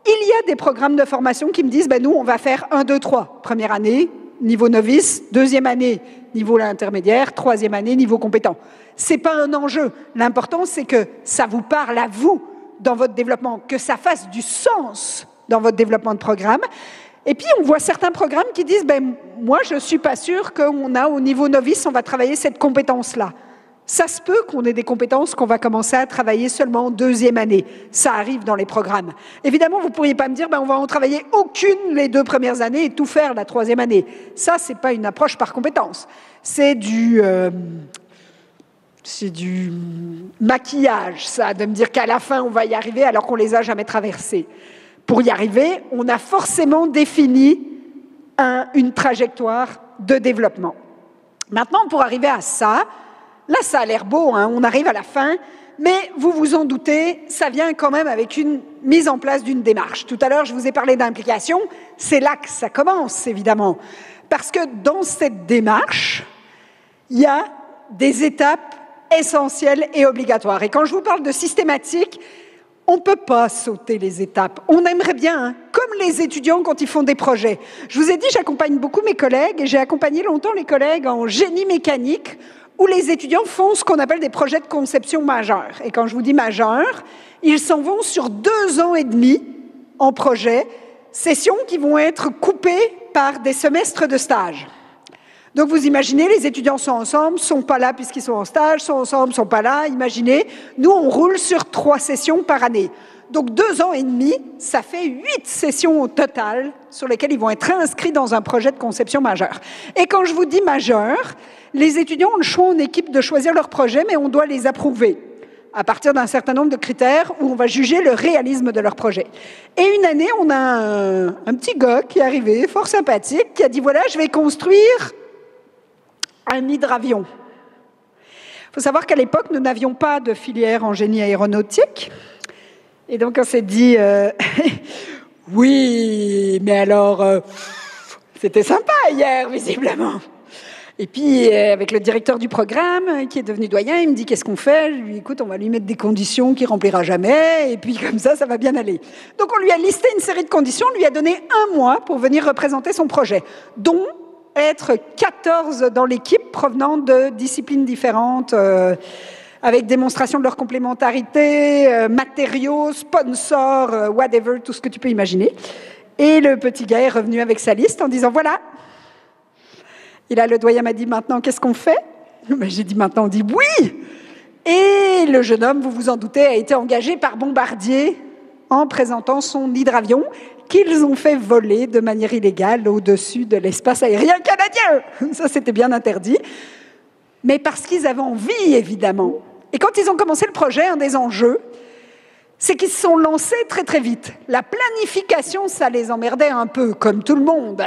Il y a des programmes de formation qui me disent, nous, on va faire 1, 2, 3. Première année, niveau novice. 2e année, niveau intermédiaire. 3e année, niveau compétent. Ce n'est pas un enjeu. L'important, c'est que ça vous parle à vous dans votre développement, que ça fasse du sens dans votre développement de programme. Et puis, on voit certains programmes qui disent, moi, je ne suis pas sûre qu'on a, au niveau novice, on va travailler cette compétence-là. Ça se peut qu'on ait des compétences qu'on va commencer à travailler seulement en 2e année. Ça arrive dans les programmes. Évidemment, vous ne pourriez pas me dire on va en travailler aucune les 2 premières années et tout faire la 3e année. Ça, ce n'est pas une approche par compétence. C'est du maquillage, ça, de me dire qu'à la fin, on va y arriver alors qu'on ne les a jamais traversés. Pour y arriver, on a forcément défini une trajectoire de développement. Maintenant, pour arriver à ça, là, ça a l'air beau, hein, on arrive à la fin, mais vous vous en doutez, ça vient quand même avec une mise en place d'une démarche. Tout à l'heure, je vous ai parlé d'implication, c'est là que ça commence, évidemment. Parce que dans cette démarche, il y a des étapes essentielles et obligatoires. Et quand je vous parle de systématique, on ne peut pas sauter les étapes. On aimerait bien, hein, comme les étudiants quand ils font des projets. Je vous ai dit, j'accompagne beaucoup mes collègues et j'ai accompagné longtemps les collègues en génie mécanique où les étudiants font ce qu'on appelle des projets de conception majeurs. Et quand je vous dis majeurs, ils s'en vont sur 2 ans et demi en projet, sessions qui vont être coupées par des semestres de stage. Donc vous imaginez, les étudiants sont ensemble, sont pas là puisqu'ils sont en stage, sont ensemble, sont pas là, imaginez. Nous, on roule sur 3 sessions par année. Donc 2 ans et demi, ça fait 8 sessions au total sur lesquelles ils vont être inscrits dans un projet de conception majeur. Et quand je vous dis majeur, les étudiants ont le choix en équipe de choisir leur projet, mais on doit les approuver à partir d'un certain nombre de critères où on va juger le réalisme de leur projet. Et une année, on a un petit gars qui est arrivé, fort sympathique, qui a dit « Voilà, je vais construire un hydravion ». Il faut savoir qu'à l'époque, nous n'avions pas de filière en génie aéronautique. Et donc, on s'est dit « Oui, mais alors, c'était sympa hier, visiblement ». Et puis, avec le directeur du programme, qui est devenu doyen, il me dit « Qu'est-ce qu'on fait ?» Je lui dis « Écoute, on va lui mettre des conditions qu'il ne remplira jamais, et puis comme ça va bien aller. » Donc, on lui a listé une série de conditions, on lui a donné 1 mois pour venir représenter son projet, dont être 14 dans l'équipe provenant de disciplines différentes, avec démonstration de leur complémentarité, matériaux, sponsors, whatever, tout ce que tu peux imaginer. Et le petit gars est revenu avec sa liste en disant « Voilà ». Et là, le doyen m'a dit « Maintenant, qu'est-ce qu'on fait ?» J'ai dit « Maintenant, on dit oui !» Et le jeune homme, vous vous en doutez, a été engagé par Bombardier en présentant son hydravion qu'ils ont fait voler de manière illégale au-dessus de l'espace aérien canadien. Ça, c'était bien interdit. Mais parce qu'ils avaient envie, évidemment. Et quand ils ont commencé le projet, un des enjeux, c'est qu'ils se sont lancés très très vite. La planification, ça les emmerdait un peu, comme tout le monde.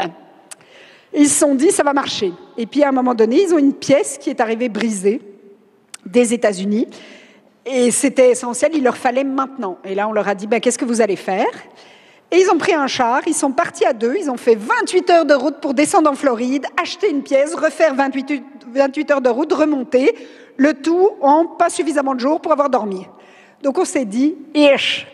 Ils se sont dit, ça va marcher. Et puis, à un moment donné, ils ont une pièce qui est arrivée brisée des États-Unis. Et c'était essentiel, il leur fallait maintenant. Et là, on leur a dit, qu'est-ce que vous allez faire ? Et ils ont pris un char, ils sont partis à 2, ils ont fait 28 heures de route pour descendre en Floride, acheter une pièce, refaire 28 heures de route, remonter, le tout en pas suffisamment de jours pour avoir dormi. Donc, on s'est dit,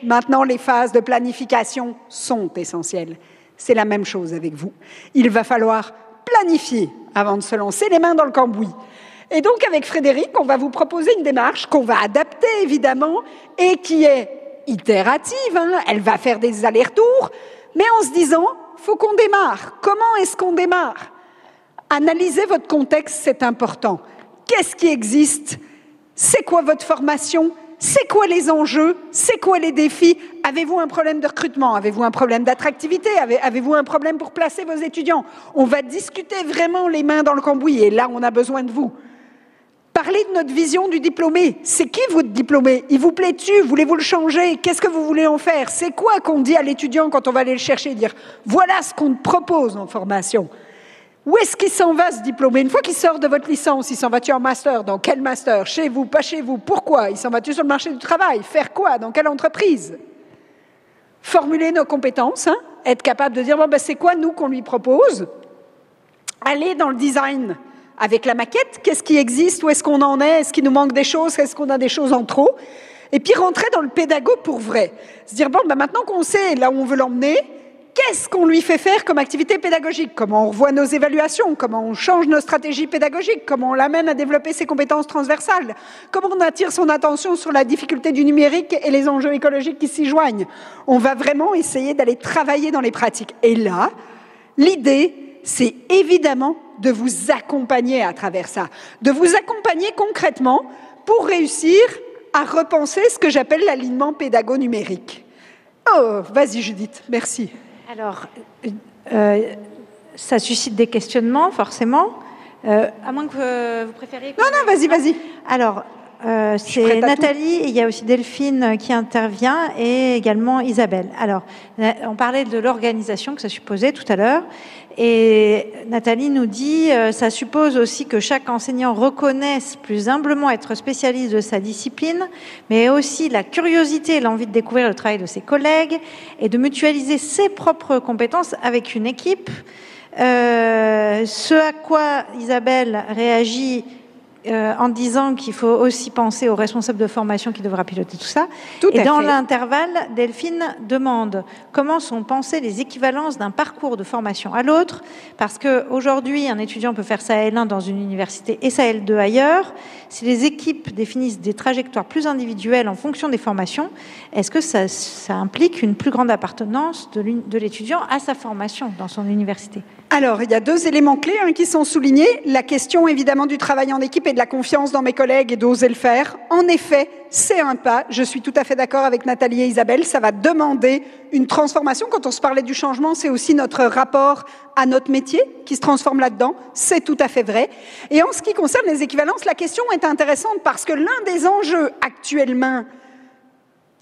maintenant, les phases de planification sont essentielles. C'est la même chose avec vous. Il va falloir planifier avant de se lancer les mains dans le cambouis. Et donc, avec Frédéric, on va vous proposer une démarche qu'on va adapter, évidemment, et qui est itérative. Hein. Elle va faire des allers-retours, mais en se disant, il faut qu'on démarre. Comment est-ce qu'on démarre ? Analysez votre contexte, c'est important. Qu'est-ce qui existe ? C'est quoi votre formation ? C'est quoi les enjeux? C'est quoi les défis? Avez-vous un problème de recrutement? Avez-vous un problème d'attractivité? Avez-vous un problème pour placer vos étudiants? On va discuter vraiment les mains dans le cambouis et là, on a besoin de vous. Parlez de notre vision du diplômé. C'est qui votre diplômé? Il vous plaît-tu? Voulez-vous le changer? Qu'est-ce que vous voulez en faire? C'est quoi qu'on dit à l'étudiant quand on va aller le chercher et dire « Voilà ce qu'on te propose en formation ». Où est-ce qu'il s'en va, ce diplômé? Une fois qu'il sort de votre licence, il s'en va-tu en master? Dans quel master? Chez vous, pas chez vous? Pourquoi? Il s'en va-tu sur le marché du travail? Faire quoi? Dans quelle entreprise? Formuler nos compétences, hein? Être capable de dire bon, c'est quoi, nous, qu'on lui propose? Aller dans le design avec la maquette. Qu'est-ce qui existe? Où est-ce qu'on en est? Est-ce qu'il nous manque des choses? Est-ce qu'on a des choses en trop? Et puis rentrer dans le pédago pour vrai. Se dire bon, maintenant qu'on sait là où on veut l'emmener, qu'est-ce qu'on lui fait faire comme activité pédagogique? Comment on revoit nos évaluations? Comment on change nos stratégies pédagogiques? Comment on l'amène à développer ses compétences transversales? Comment on attire son attention sur la difficulté du numérique et les enjeux écologiques qui s'y joignent? On va vraiment essayer d'aller travailler dans les pratiques. Et là, l'idée, c'est évidemment de vous accompagner à travers ça, de vous accompagner concrètement pour réussir à repenser ce que j'appelle l'alignement pédago-numérique. Oh, vas-y Judith, merci. Alors, ça suscite des questionnements, forcément. À moins que vous préfériez... Non, vas-y. Alors, c'est Nathalie, et il y a aussi Delphine qui intervient, et également Isabelle. Alors, on parlait de l'organisation que ça supposait tout à l'heure, et Nathalie nous dit ça suppose aussi que chaque enseignant reconnaisse plus humblement être spécialiste de sa discipline, mais aussi la curiosité et l'envie de découvrir le travail de ses collègues, et de mutualiser ses propres compétences avec une équipe. Ce à quoi Isabelle réagit en disant qu'il faut aussi penser aux responsables de formation qui devra piloter tout ça. Et dans l'intervalle, Delphine demande comment sont pensées les équivalences d'un parcours de formation à l'autre, parce qu'aujourd'hui, un étudiant peut faire sa L1 dans une université et sa L2 ailleurs. Si les équipes définissent des trajectoires plus individuelles en fonction des formations, est-ce que ça implique une plus grande appartenance de l'étudiant à sa formation dans son université ? Alors, il y a 2 éléments clés qui sont soulignés. La question, évidemment, du travail en équipe et de la confiance dans mes collègues et d'oser le faire. En effet, c'est un pas. Je suis tout à fait d'accord avec Nathalie et Isabelle. Ça va demander une transformation. Quand on se parlait du changement, c'est aussi notre rapport à notre métier qui se transforme là-dedans. C'est tout à fait vrai. Et en ce qui concerne les équivalences, la question est intéressante parce que l'un des enjeux actuellement,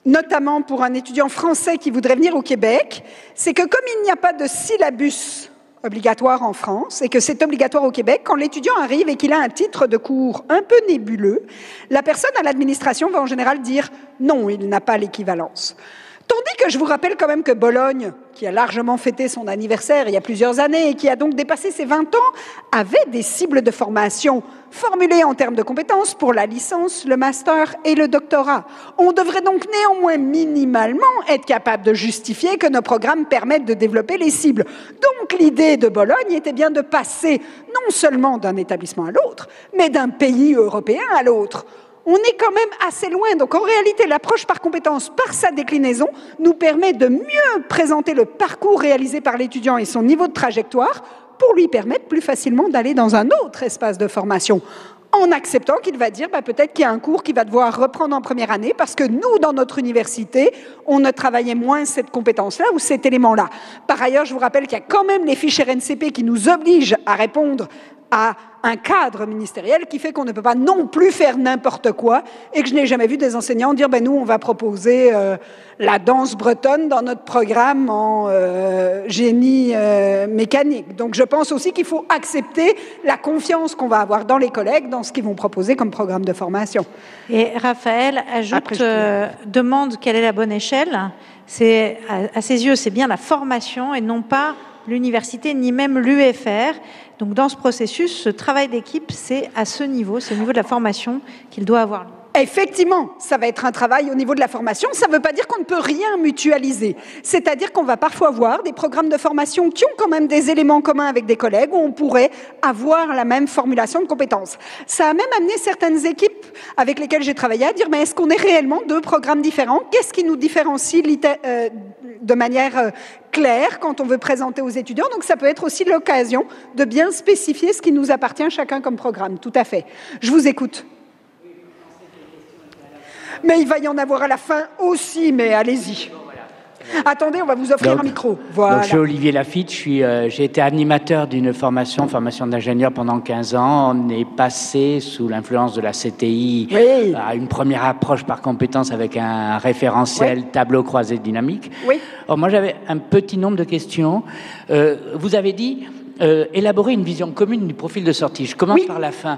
notamment pour un étudiant français qui voudrait venir au Québec, c'est que comme il n'y a pas de syllabus obligatoire en France et que c'est obligatoire au Québec, quand l'étudiant arrive et qu'il a un titre de cours un peu nébuleux, la personne à l'administration va en général dire non, il n'a pas l'équivalence. Tandis que je vous rappelle quand même que Bologne, qui a largement fêté son anniversaire il y a plusieurs années et qui a donc dépassé ses 20 ans, avait des cibles de formation formulées en termes de compétences pour la licence, le master et le doctorat. On devrait donc néanmoins minimalement être capable de justifier que nos programmes permettent de développer les cibles. Donc l'idée de Bologne était bien de passer non seulement d'un établissement à l'autre, mais d'un pays européen à l'autre. On est quand même assez loin. Donc, en réalité, l'approche par compétence, par sa déclinaison, nous permet de mieux présenter le parcours réalisé par l'étudiant et son niveau de trajectoire pour lui permettre plus facilement d'aller dans un autre espace de formation, en acceptant qu'il va dire peut-être qu'il y a un cours qu'il va devoir reprendre en première année parce que nous, dans notre université, on ne travaillait moins cette compétence-là ou cet élément-là. Par ailleurs, je vous rappelle qu'il y a quand même les fiches RNCP qui nous obligent à répondre à un cadre ministériel qui fait qu'on ne peut pas non plus faire n'importe quoi et que je n'ai jamais vu des enseignants dire nous, on va proposer la danse bretonne dans notre programme en génie mécanique. Donc, je pense aussi qu'il faut accepter la confiance qu'on va avoir dans les collègues, dans ce qu'ils vont proposer comme programme de formation. Et Raphaël ajoute, demande quelle est la bonne échelle. C'est, à ses yeux, c'est bien la formation et non pas l'université, ni même l'UFR. Donc, dans ce processus, ce travail d'équipe, c'est à ce niveau, c'est au niveau de la formation qu'il doit avoir. Effectivement, ça va être un travail au niveau de la formation. Ça ne veut pas dire qu'on ne peut rien mutualiser. C'est-à-dire qu'on va parfois voir des programmes de formation qui ont quand même des éléments communs avec des collègues où on pourrait avoir la même formulation de compétences. Ça a même amené certaines équipes avec lesquelles j'ai travaillé à dire mais est-ce qu'on est réellement 2 programmes différents? Qu'est-ce qui nous différencie de manière claire quand on veut présenter aux étudiants? Donc ça peut être aussi l'occasion de bien spécifier ce qui nous appartient chacun comme programme. Tout à fait. Je vous écoute. Mais il va y en avoir à la fin aussi, mais allez-y. Attendez, on va vous offrir un micro. Voilà. Donc, je suis Olivier Lafitte, j'ai été animateur d'une formation d'ingénieur pendant 15 ans. On est passé sous l'influence de la CTI à une première approche par compétence avec un référentiel tableau croisé dynamique. Alors, moi, j'avais un petit nombre de questions. Vous avez dit élaborer une vision commune du profil de sortie. Je commence par la fin.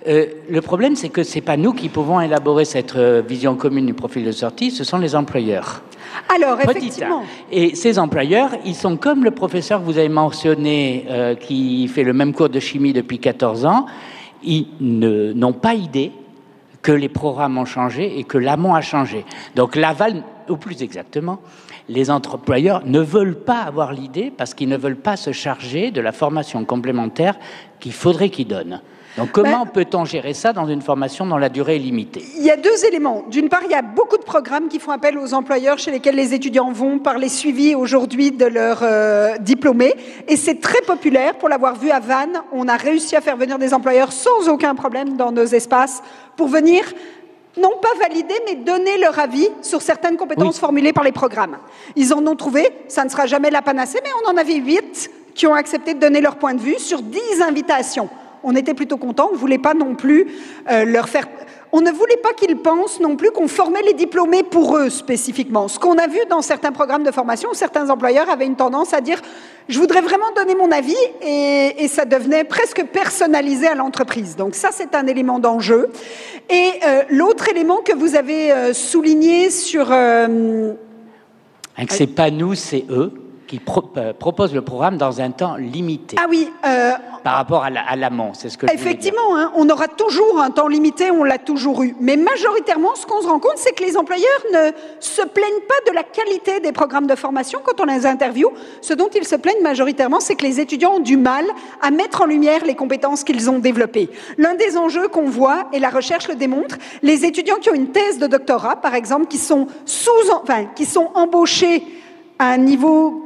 Le problème, c'est que ce n'est pas nous qui pouvons élaborer cette vision commune du profil de sortie, ce sont les employeurs. Alors, effectivement. Et ces employeurs, ils sont comme le professeur que vous avez mentionné, qui fait le même cours de chimie depuis 14 ans, ils n'ont pas idée que les programmes ont changé et que l'amont a changé. Donc l'aval, ou plus exactement, les employeurs ne veulent pas avoir l'idée parce qu'ils ne veulent pas se charger de la formation complémentaire qu'il faudrait qu'ils donnent. Donc comment peut-on gérer ça dans une formation dont la durée est limitée? Il y a deux éléments. D'une part, il y a beaucoup de programmes qui font appel aux employeurs chez lesquels les étudiants vont par les suivis aujourd'hui de leurs diplômés. Et c'est très populaire. Pour l'avoir vu à Vannes, on a réussi à faire venir des employeurs sans aucun problème dans nos espaces pour venir, non pas valider, mais donner leur avis sur certaines compétences formulées par les programmes. Ils en ont trouvé, ça ne sera jamais la panacée, mais on en avait 8 qui ont accepté de donner leur point de vue sur 10 invitations. On était plutôt contents, on ne voulait pas non plus leur faire... On ne voulait pas qu'ils pensent non plus qu'on formait les diplômés pour eux spécifiquement. Ce qu'on a vu dans certains programmes de formation, certains employeurs avaient une tendance à dire « je voudrais vraiment donner mon avis » et ça devenait presque personnalisé à l'entreprise. Donc ça, c'est un élément d'enjeu. Et l'autre élément que vous avez souligné sur... C'est pas nous, c'est eux qui proposent le programme dans un temps limité. Ah oui. Par rapport à l'amont, c'est ce que je voulais dire. Effectivement, hein, on aura toujours un temps limité, on l'a toujours eu. Mais majoritairement, ce qu'on se rend compte, c'est que les employeurs ne se plaignent pas de la qualité des programmes de formation quand on les interviewe. Ce dont ils se plaignent majoritairement, c'est que les étudiants ont du mal à mettre en lumière les compétences qu'ils ont développées. L'un des enjeux qu'on voit, et la recherche le démontre, les étudiants qui ont une thèse de doctorat, par exemple, qui sont embauchés à un niveau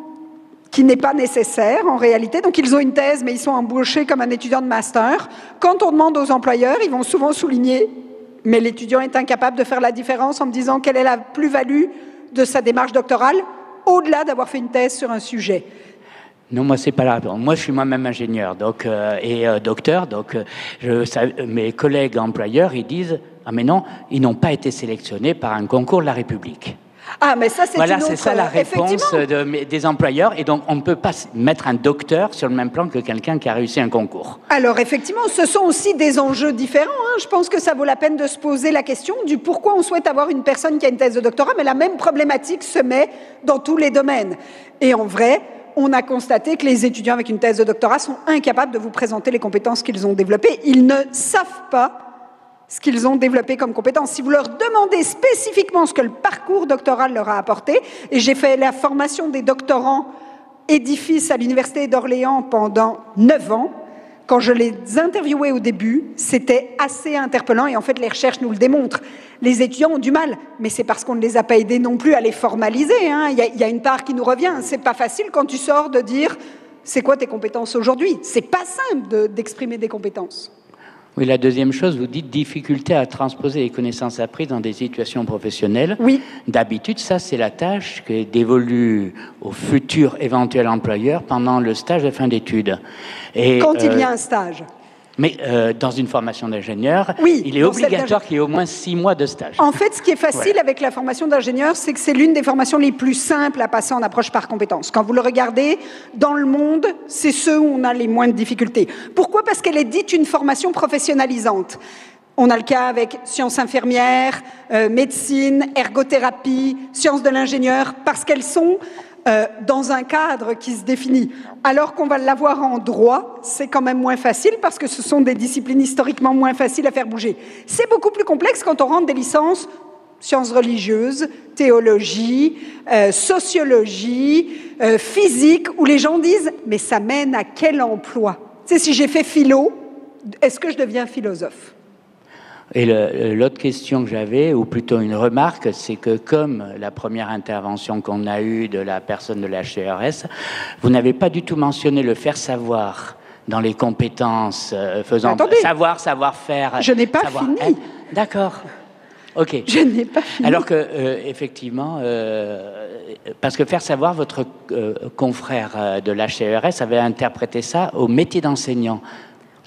qui n'est pas nécessaire en réalité. Donc ils ont une thèse, mais ils sont embauchés comme un étudiant de master. Quand on demande aux employeurs, ils vont souvent souligner, mais l'étudiant est incapable de faire la différence en me disant quelle est la plus-value de sa démarche doctorale, au-delà d'avoir fait une thèse sur un sujet. Non, moi, c'est pas la réponse. Moi, je suis moi-même ingénieur et docteur. Donc, mes collègues employeurs, ils disent « Ah, mais non, ils n'ont pas été sélectionnés par un concours de la République. » Ah, mais ça, c'est voilà, une autre... c'est ça la réponse des employeurs. Et donc, on ne peut pas mettre un docteur sur le même plan que quelqu'un qui a réussi un concours. Alors, effectivement, ce sont aussi des enjeux différents. Hein. Je pense que ça vaut la peine de se poser la question du pourquoi on souhaite avoir une personne qui a une thèse de doctorat, mais la même problématique se met dans tous les domaines. Et en vrai, on a constaté que les étudiants avec une thèse de doctorat sont incapables de vous présenter les compétences qu'ils ont développées. Ils ne savent pas ce qu'ils ont développé comme compétences. Si vous leur demandez spécifiquement ce que le parcours doctoral leur a apporté, et j'ai fait la formation des doctorants édifices à l'Université d'Orléans pendant 9 ans, quand je les interviewais au début, c'était assez interpellant, et en fait les recherches nous le démontrent. Les étudiants ont du mal, mais c'est parce qu'on ne les a pas aidés non plus à les formaliser. Hein. Il y a une part qui nous revient. C'est pas facile quand tu sors de dire « c'est quoi tes compétences aujourd'hui ?» C'est pas simple d'exprimer des compétences. Oui, la deuxième chose, vous dites difficulté à transposer les connaissances apprises dans des situations professionnelles. Oui. D'habitude, ça, c'est la tâche qui est dévolue au futur éventuel employeur pendant le stage de fin d'études. Quand il y a un stage. Mais dans une formation d'ingénieur, oui, il est obligatoire qu'il y ait au moins 6 mois de stage. En fait, ce qui est facile avec la formation d'ingénieur, c'est que c'est l'une des formations les plus simples à passer en approche par compétences. Quand vous le regardez, dans le monde, c'est ceux où on a les moins de difficultés. Pourquoi ? Parce qu'elle est dite une formation professionnalisante. On a le cas avec sciences infirmières, médecine, ergothérapie, sciences de l'ingénieur, parce qu'elles sont dans un cadre qui se définit. Alors qu'on va l'avoir en droit, c'est quand même moins facile parce que ce sont des disciplines historiquement moins faciles à faire bouger. C'est beaucoup plus complexe quand on rentre des licences sciences religieuses, théologie, sociologie, physique, où les gens disent « mais ça mène à quel emploi ?» Tu sais, si j'ai fait philo, est-ce que je deviens philosophe ? Et l'autre question que j'avais, ou plutôt une remarque, c'est que comme la première intervention qu'on a eue de la personne de la HCRS, vous n'avez pas du tout mentionné le faire savoir dans les compétences faisant savoir-faire. Je n'ai pas fini. D'accord. Ok. Je n'ai pas fini. Alors que, effectivement, parce que faire savoir, votre confrère de l'HCRS avait interprété ça au métier d'enseignant.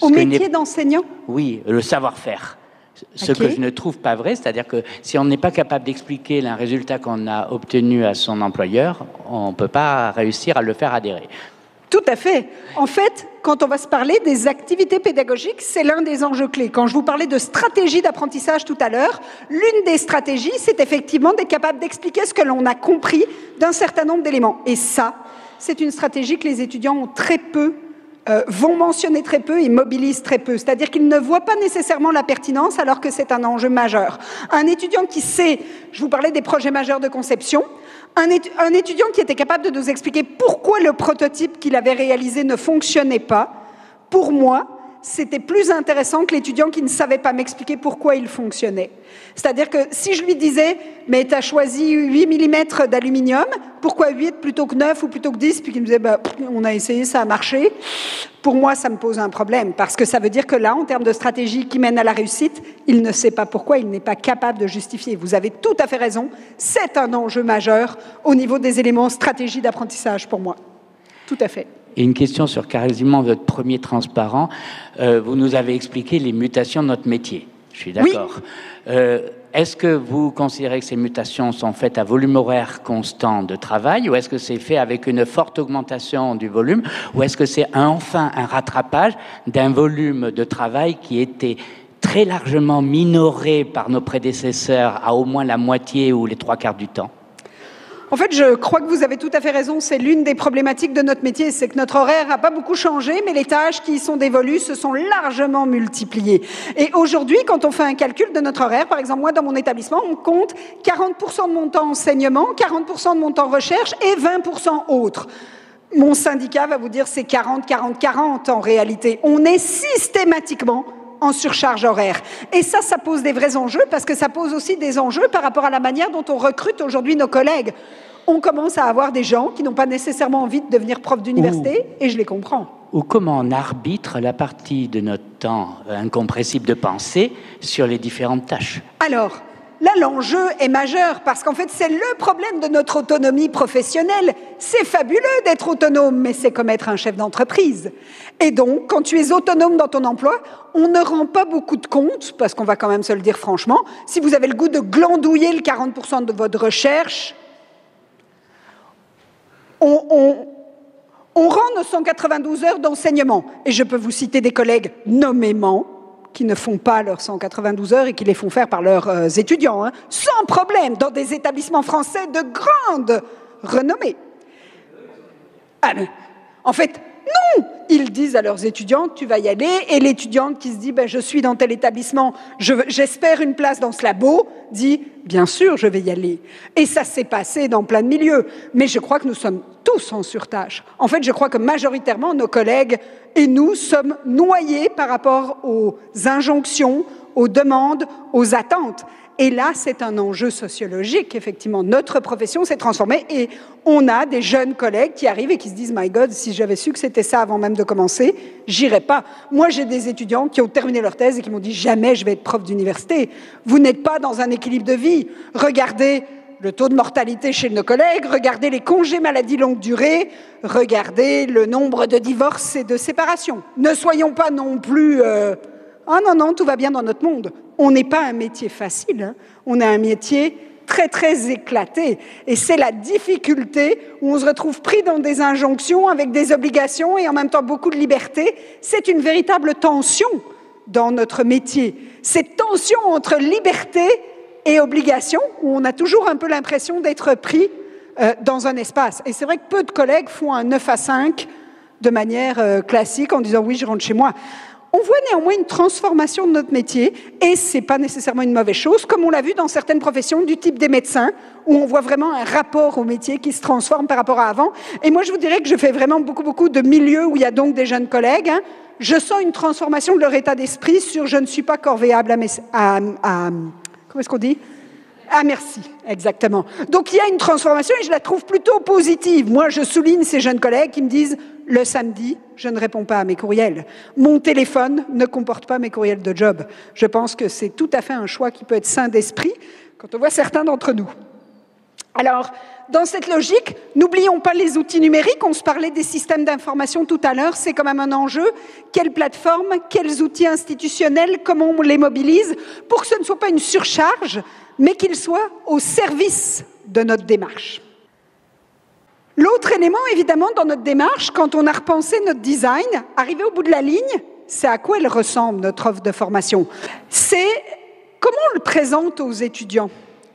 Au métier d'enseignant ? Oui, le savoir-faire. Ce que je ne trouve pas vrai, c'est-à-dire que si on n'est pas capable d'expliquer un résultat qu'on a obtenu à son employeur, on ne peut pas réussir à le faire adhérer. Tout à fait. En fait, quand on va se parler des activités pédagogiques, c'est l'un des enjeux clés. Quand je vous parlais de stratégie d'apprentissage tout à l'heure, l'une des stratégies, c'est effectivement d'être capable d'expliquer ce que l'on a compris d'un certain nombre d'éléments. Et ça, c'est une stratégie que les étudiants ont très peu vont mentionner très peu et mobilisent très peu. C'est-à-dire qu'ils ne voient pas nécessairement la pertinence alors que c'est un enjeu majeur. Un étudiant qui sait, je vous parlais des projets majeurs de conception, un étudiant qui était capable de nous expliquer pourquoi le prototype qu'il avait réalisé ne fonctionnait pas, pour moi, c'était plus intéressant que l'étudiant qui ne savait pas m'expliquer pourquoi il fonctionnait. C'est-à-dire que si je lui disais « mais tu as choisi 8 mm d'aluminium, pourquoi 8 plutôt que 9 ou plutôt que 10 ?» Puis qu'il me disait bah, « on a essayé, ça a marché », pour moi, ça me pose un problème, parce que ça veut dire que là, en termes de stratégie qui mène à la réussite, il ne sait pas pourquoi, il n'est pas capable de justifier. Vous avez tout à fait raison, c'est un enjeu majeur au niveau des éléments stratégie d'apprentissage pour moi. Tout à fait. Et une question sur quasiment votre premier transparent. Vous nous avez expliqué les mutations de notre métier. Je suis d'accord. Oui. Est-ce que vous considérez que ces mutations sont faites à volume horaire constant de travail, ou est-ce que c'est fait avec une forte augmentation du volume, ou est-ce que c'est enfin un rattrapage d'un volume de travail qui était très largement minoré par nos prédécesseurs à au moins la moitié ou les 3/4 du temps? En fait, je crois que vous avez tout à fait raison. C'est l'une des problématiques de notre métier, c'est que notre horaire n'a pas beaucoup changé, mais les tâches qui y sont dévolues se sont largement multipliées. Et aujourd'hui, quand on fait un calcul de notre horaire, par exemple, moi, dans mon établissement, on compte 40% de mon temps enseignement, 40% de mon temps recherche et 20% autres. Mon syndicat va vous dire c'est 40-40-40 en réalité. On est systématiquement en surcharge horaire. Et ça pose des vrais enjeux, parce que ça pose aussi des enjeux par rapport à la manière dont on recrute aujourd'hui nos collègues. On commence à avoir des gens qui n'ont pas nécessairement envie de devenir prof d'université, et je les comprends. Ou comment on arbitre la partie de notre temps incompressible de pensée sur les différentes tâches? Alors, là, l'enjeu est majeur, parce qu'en fait, c'est le problème de notre autonomie professionnelle. C'est fabuleux d'être autonome, mais c'est comme être un chef d'entreprise. Et donc, quand tu es autonome dans ton emploi, on ne rend pas beaucoup de compte, parce qu'on va quand même se le dire franchement, si vous avez le goût de glandouiller le 40% de votre recherche, on rend nos 192 heures d'enseignement. Et je peux vous citer des collègues nommément qui ne font pas leurs 192 heures et qui les font faire par leurs étudiants, hein, sans problème, dans des établissements français de grande renommée. Ah, en fait, non, ils disent à leurs étudiants tu vas y aller, et l'étudiante qui se dit je suis dans tel établissement, j'espère une place dans ce labo, dit bien sûr je vais y aller. Et ça s'est passé dans plein de milieux, mais je crois que nous sommes tous en surtâche. En fait, je crois que majoritairement nos collègues et nous sommes noyés par rapport aux injonctions, aux demandes, aux attentes. Et là, c'est un enjeu sociologique. Effectivement, notre profession s'est transformée et on a des jeunes collègues qui arrivent et qui se disent « My God, si j'avais su que c'était ça avant même de commencer, j'irais pas. » Moi, j'ai des étudiants qui ont terminé leur thèse et qui m'ont dit « Jamais je vais être prof d'université. Vous n'êtes pas dans un équilibre de vie. Regardez le taux de mortalité chez nos collègues, regardez les congés maladie longue durée, regardez le nombre de divorces et de séparations. Ne soyons pas non plus... Ah non, tout va bien dans notre monde. On n'est pas un métier facile, hein. On a un métier très, très éclaté. Et c'est la difficulté où on se retrouve pris dans des injonctions avec des obligations et en même temps beaucoup de liberté. C'est une véritable tension dans notre métier. Cette tension entre liberté et obligation, où on a toujours un peu l'impression d'être pris dans un espace. Et c'est vrai que peu de collègues font un 9 à 5 de manière classique en disant « oui, je rentre chez moi ». On voit néanmoins une transformation de notre métier, et ce n'est pas nécessairement une mauvaise chose, comme on l'a vu dans certaines professions du type des médecins, où on voit vraiment un rapport au métier qui se transforme par rapport à avant. Et moi, je vous dirais que je fais vraiment beaucoup de milieux où il y a donc des jeunes collègues. Hein. Je sens une transformation de leur état d'esprit sur « je ne suis pas corvéable à comment est-ce qu'on dit ? Ah, merci, exactement. Donc, il y a une transformation et je la trouve plutôt positive. Moi, je souligne ces jeunes collègues qui me disent « le samedi, je ne réponds pas à mes courriels. Mon téléphone ne comporte pas mes courriels de job. » Je pense que c'est tout à fait un choix qui peut être sain d'esprit quand on voit certains d'entre nous. Alors, dans cette logique, n'oublions pas les outils numériques. On se parlait des systèmes d'information tout à l'heure. C'est quand même un enjeu. Quelles plateformes, quels outils institutionnels, comment on les mobilise pour que ce ne soit pas une surcharge, mais qu'ils soient au service de notre démarche. L'autre élément, évidemment, dans notre démarche, quand on a repensé notre design, arrivé au bout de la ligne, c'est à quoi elle ressemble, notre offre de formation. C'est comment on le présente aux étudiants.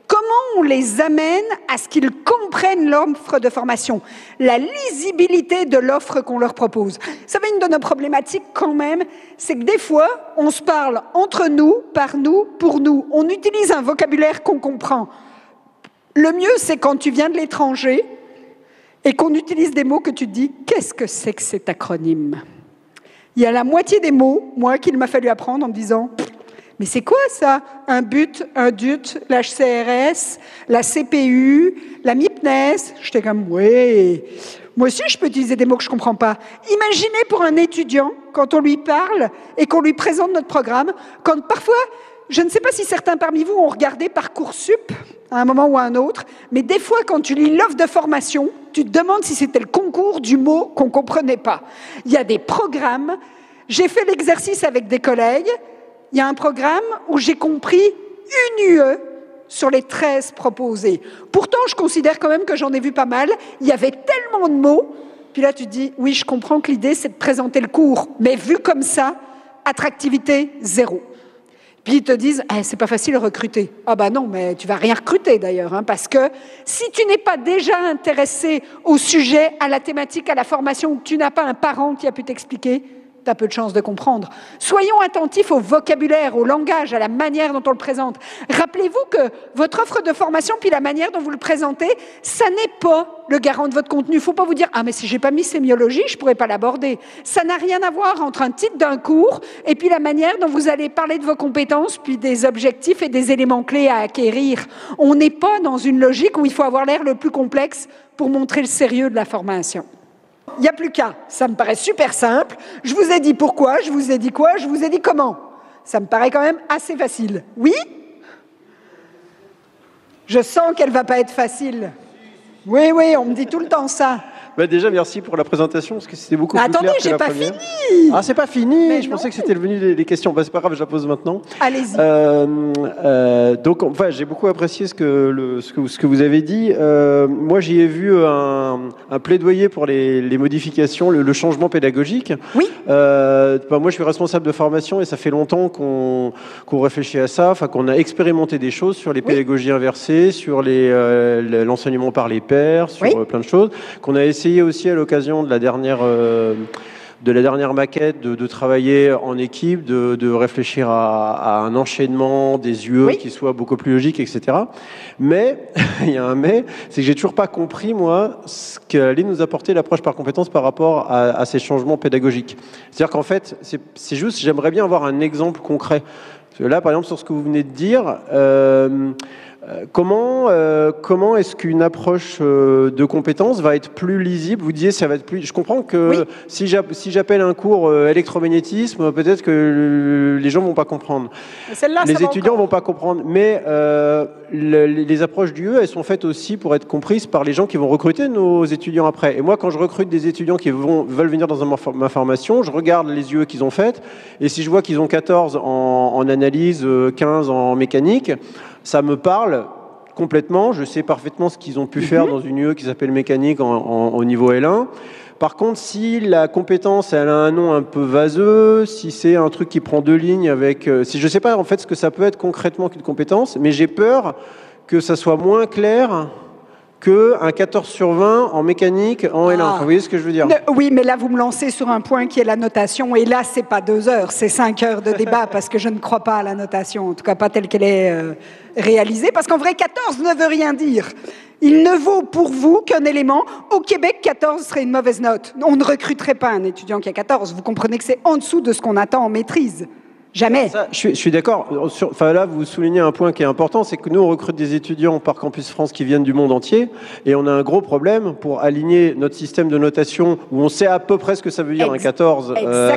Comment on les amène à ce qu'ils comprennent l'offre de formation, la lisibilité de l'offre qu'on leur propose. Vous savez, une de nos problématiques quand même, c'est que des fois, on se parle entre nous, par nous, pour nous. On utilise un vocabulaire qu'on comprend. Le mieux, c'est quand tu viens de l'étranger et qu'on utilise des mots que tu te dis « qu'est-ce que c'est que cet acronyme ?» Il y a la moitié des mots, moi, qu'il m'a fallu apprendre en me disant « Mais c'est quoi ça? Un but, un DUT, l'HCRS, la CPU, la MIPNES ?» J'étais comme « Oui, moi aussi je peux utiliser des mots que je ne comprends pas. » Imaginez pour un étudiant, quand on lui parle et qu'on lui présente notre programme, quand parfois, je ne sais pas si certains parmi vous ont regardé Parcoursup à un moment ou à un autre, mais des fois quand tu lis l'offre de formation, tu te demandes si c'était le concours du mot qu'on ne comprenait pas. Il y a des programmes, j'ai fait l'exercice avec des collègues, il y a un programme où j'ai compris une UE sur les 13 proposés. Pourtant, je considère quand même que j'en ai vu pas mal. Il y avait tellement de mots. Puis là, tu te dis, oui, je comprends que l'idée, c'est de présenter le cours. Mais vu comme ça, attractivité, zéro. Puis ils te disent, c'est pas facile de recruter. Ah bah non, mais tu vas rien recruter d'ailleurs, hein, parce que si tu n'es pas déjà intéressé au sujet, à la thématique, à la formation, ou que tu n'as pas un parent qui a pu t'expliquer, tu as peu de chances de comprendre. Soyons attentifs au vocabulaire, au langage, à la manière dont on le présente. Rappelez-vous que votre offre de formation, puis la manière dont vous le présentez, ça n'est pas le garant de votre contenu. Il ne faut pas vous dire « Ah, mais si je n'ai pas mis sémiologie, je ne pourrais pas l'aborder. » Ça n'a rien à voir entre un titre d'un cours et puis la manière dont vous allez parler de vos compétences, puis des objectifs et des éléments clés à acquérir. On n'est pas dans une logique où il faut avoir l'air le plus complexe pour montrer le sérieux de la formation. Il n'y a plus qu'à. Ça me paraît super simple. Je vous ai dit pourquoi, je vous ai dit quoi, je vous ai dit comment. Ça me paraît quand même assez facile. Oui? Je sens qu'elle ne va pas être facile. Oui, on me dit tout le temps ça. Déjà, merci pour la présentation, parce que c'était beaucoup plus clair que la première. Attendez, j'ai pas fini. Ah, c'est pas fini. Mais je pensais que c'était venu les questions. C'est pas grave, je la pose maintenant. Allez-y. Donc, enfin, j'ai beaucoup apprécié ce que vous avez dit. Moi, j'y ai vu un plaidoyer pour les modifications, le changement pédagogique. Oui. Moi, je suis responsable de formation et ça fait longtemps qu'on réfléchit à ça, enfin, qu'on a expérimenté des choses sur les pédagogies inversées, sur l'enseignement par les pairs, sur plein de choses, qu'on a essayé aussi à l'occasion de la dernière maquette de travailler en équipe, de réfléchir à un enchaînement des UE qui soit beaucoup plus logique, etc. Mais, il y a un mais, c'est que j'ai toujours pas compris, moi, ce qu'allait nous apporter l'approche par compétence par rapport à ces changements pédagogiques. C'est-à-dire qu'en fait, c'est juste, j'aimerais bien avoir un exemple concret. Parce que là, par exemple, sur ce que vous venez de dire, comment est-ce qu'une approche de compétences va être plus lisible? Vous disiez ça va être plus. Je comprends que si j'appelle un cours électromagnétisme, peut-être que les gens vont pas comprendre. Les étudiants vont pas comprendre. Mais les approches du UE, elles sont faites aussi pour être comprises par les gens qui vont recruter nos étudiants après. Et moi, quand je recrute des étudiants qui veulent venir dans ma formation, je regarde les UE qu'ils ont faites. Et si je vois qu'ils ont 14 en analyse, 15 en mécanique, ça me parle complètement. Je sais parfaitement ce qu'ils ont pu faire dans une UE qui s'appelle mécanique au niveau L1. Par contre, si la compétence elle a un nom un peu vaseux, si c'est un truc qui prend 2 lignes avec... si je ne sais pas en fait ce que ça peut être concrètement qu'une compétence, mais j'ai peur que ça soit moins clair qu'un 14 sur 20 en mécanique en L1. Vous voyez ce que je veux dire? Oui, mais là, vous me lancez sur un point qui est la notation. Et là, c'est pas 2 heures, c'est 5 heures de débat parce que je ne crois pas à la notation, en tout cas pas telle qu'elle est réalisée. Parce qu'en vrai, 14 ne veut rien dire. Il ne vaut pour vous qu'un élément. Au Québec, 14 serait une mauvaise note. On ne recruterait pas un étudiant qui a 14. Vous comprenez que c'est en dessous de ce qu'on attend en maîtrise. Jamais. Ça, je suis d'accord. Enfin, là, vous soulignez un point qui est important, c'est que nous, on recrute des étudiants par Campus France qui viennent du monde entier, et on a un gros problème pour aligner notre système de notation où on sait à peu près ce que ça veut dire un 14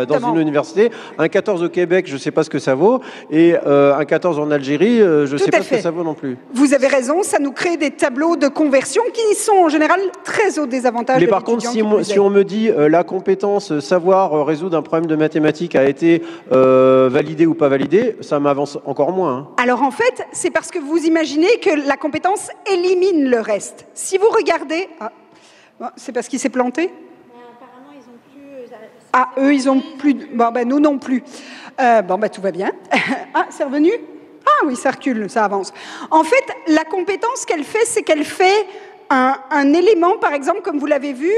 dans une université. Un 14 au Québec, je ne sais pas ce que ça vaut, et un 14 en Algérie, je ne sais pas ce que ça vaut non plus. Vous avez raison, ça nous crée des tableaux de conversion qui sont en général très au désavantage de l'étudiant. Mais par contre, si on me dit la compétence savoir résoudre un problème de mathématiques a été validée ou pas validé, ça m'avance encore moins. Hein. Alors en fait, c'est parce que vous imaginez que la compétence élimine le reste. Si vous regardez... c'est parce qu'il s'est planté? Apparemment, ils ont plus... eux, ils ont plus... nous non plus. Tout va bien. C'est revenu? Ah oui, ça recule, ça avance. En fait, la compétence qu'elle fait, c'est qu'elle fait Un élément, par exemple, comme vous l'avez vu,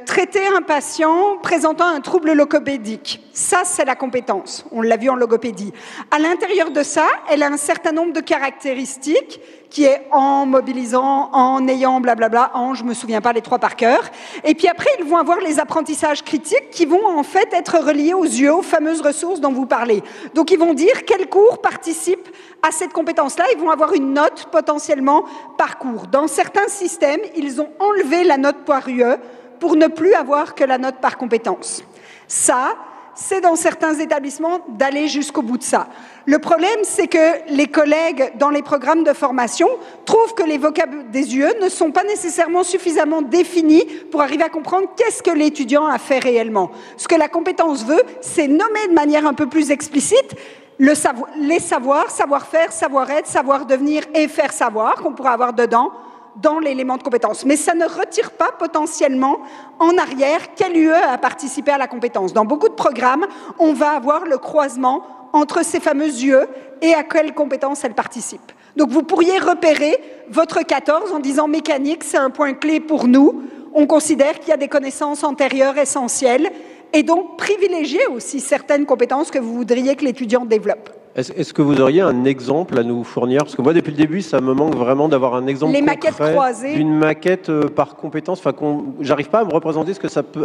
traiter un patient présentant un trouble logopédique. Ça, c'est la compétence. On l'a vu en logopédie. À l'intérieur de ça, elle a un certain nombre de caractéristiques qui est en mobilisant, en ayant blablabla, en je me souviens pas les 3 par cœur. Et puis après, ils vont avoir les apprentissages critiques qui vont en fait être reliés aux yeux, aux fameuses ressources dont vous parlez. Donc ils vont dire quel cours participe à cette compétence-là. Ils vont avoir une note potentiellement par cours. Dans certains systèmes, ils ont enlevé la note par UE pour ne plus avoir que la note par compétence. Ça, c'est dans certains établissements d'aller jusqu'au bout de ça. Le problème, c'est que les collègues dans les programmes de formation trouvent que les vocables des UE ne sont pas nécessairement suffisamment définis pour arriver à comprendre qu'est-ce que l'étudiant a fait réellement. Ce que la compétence veut, c'est nommer de manière un peu plus explicite les savoirs, savoir-faire, savoir-être, savoir-devenir et faire savoir qu'on pourra avoir dedans dans l'élément de compétence. Mais ça ne retire pas potentiellement en arrière quel UE a participé à la compétence. Dans beaucoup de programmes, on va avoir le croisement entre ces fameuses UE et à quelle compétence elles participent. Donc vous pourriez repérer votre 14 en disant mécanique, c'est un point clé pour nous. On considère qu'il y a des connaissances antérieures essentielles et donc privilégier aussi certaines compétences que vous voudriez que l'étudiant développe. Est-ce que vous auriez un exemple à nous fournir? Parce que moi, depuis le début, ça me manque vraiment d'avoir un exemple concret d'une maquette par compétence. Enfin, j'arrive pas à me représenter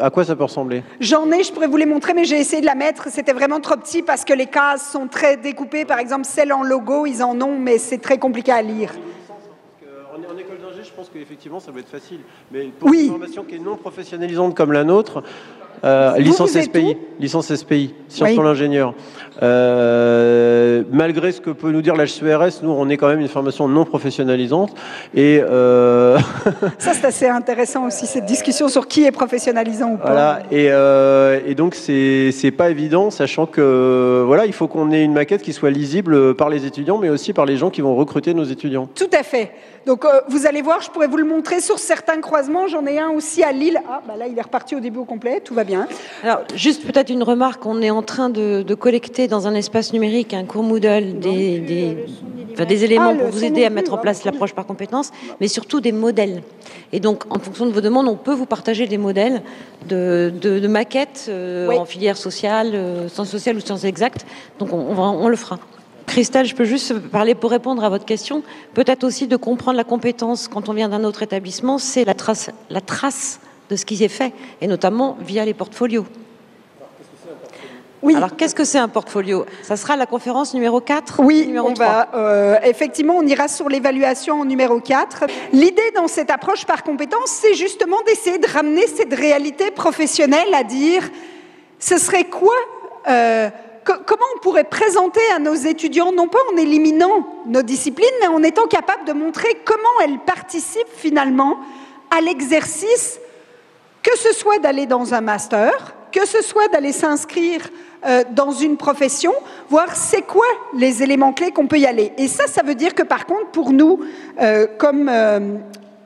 à quoi ça peut ressembler. J'en ai, je pourrais vous les montrer, mais j'ai essayé de la mettre. C'était vraiment trop petit parce que les cases sont très découpées. Par exemple, celle en logo, ils en ont, mais c'est très compliqué à lire. En école d'ingé, je pense qu'effectivement, ça va être facile. Mais pour une formation qui est non professionnalisante comme la nôtre, licence SPI, Sciences pour l'ingénieur. Malgré ce que peut nous dire l'HCERS, nous, on est quand même une formation non professionnalisante. Et ça, c'est assez intéressant aussi, cette discussion sur qui est professionnalisant ou pas. Voilà. Et donc, c'est pas évident, sachant que voilà, il faut qu'on ait une maquette qui soit lisible par les étudiants, mais aussi par les gens qui vont recruter nos étudiants. Tout à fait. Donc, vous allez voir, je pourrais vous le montrer sur certains croisements. J'en ai un aussi à Lille. Ah, bah là, il est reparti au début au complet. Tout va bien. Alors, juste peut-être une remarque. On est en train de collecter dans un espace numérique un cours Moodle des éléments pour vous aider à mettre en place l'approche par compétences, mais surtout des modèles. Et donc, en fonction de vos demandes, on peut vous partager des modèles de maquettes en filière sociale, sciences sociales ou sciences exactes. Donc, on le fera. Christelle, je peux juste parler pour répondre à votre question. Peut-être aussi de comprendre la compétence quand on vient d'un autre établissement, c'est la trace de ce qui s'est fait, et notamment via les portfolios. Oui. Alors, qu'est-ce que c'est un portfolio? Ça sera la conférence numéro 4? Oui, numéro 3. Effectivement, on ira sur l'évaluation en numéro 4. L'idée dans cette approche par compétence, c'est justement d'essayer de ramener cette réalité professionnelle à dire, ce serait quoi comment on pourrait présenter à nos étudiants, non pas en éliminant nos disciplines, mais en étant capable de montrer comment elles participent finalement à l'exercice, que ce soit d'aller dans un master, que ce soit d'aller s'inscrire dans une profession, voir c'est quoi les éléments clés qu'on peut y aller. Et ça veut dire que par contre, pour nous,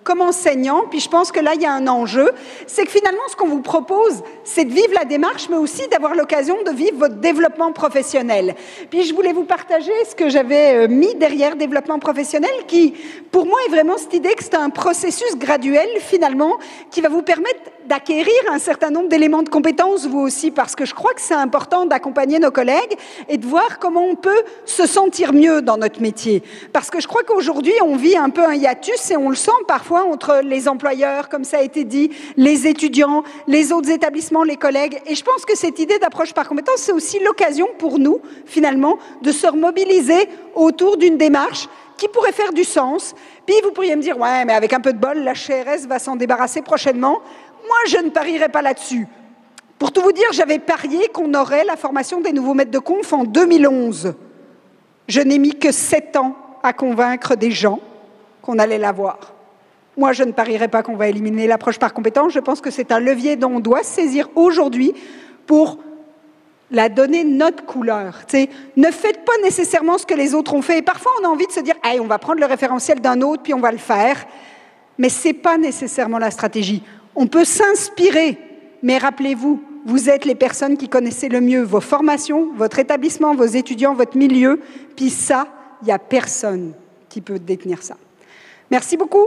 comme enseignants, puis je pense que là, il y a un enjeu, c'est que finalement, ce qu'on vous propose, c'est de vivre la démarche, mais aussi d'avoir l'occasion de vivre votre développement professionnel. Puis je voulais vous partager ce que j'avais mis derrière développement professionnel, qui, pour moi, est vraiment cette idée que c'est un processus graduel, finalement, qui va vous permettre d'acquérir un certain nombre d'éléments de compétences, vous aussi, parce que je crois que c'est important d'accompagner nos collègues et de voir comment on peut se sentir mieux dans notre métier. Parce que je crois qu'aujourd'hui, on vit un peu un hiatus et on le sent parfois entre les employeurs, comme ça a été dit, les étudiants, les autres établissements, les collègues. Et je pense que cette idée d'approche par compétence, c'est aussi l'occasion pour nous, finalement, de se remobiliser autour d'une démarche qui pourrait faire du sens. Puis vous pourriez me dire, ouais, mais avec un peu de bol, la HCERS va s'en débarrasser prochainement. Moi, je ne parierai pas là-dessus. Pour tout vous dire, j'avais parié qu'on aurait la formation des nouveaux maîtres de conf en 2011. Je n'ai mis que 7 ans à convaincre des gens qu'on allait l'avoir. Moi, je ne parierai pas qu'on va éliminer l'approche par compétence. Je pense que c'est un levier dont on doit se saisir aujourd'hui pour la donner notre couleur. T'sais, ne faites pas nécessairement ce que les autres ont fait. Et parfois, on a envie de se dire hey, on va prendre le référentiel d'un autre, puis on va le faire. Mais ce n'est pas nécessairement la stratégie. On peut s'inspirer, mais rappelez-vous, vous êtes les personnes qui connaissez le mieux vos formations, votre établissement, vos étudiants, votre milieu. Puis ça, il n'y a personne qui peut détenir ça. Merci beaucoup.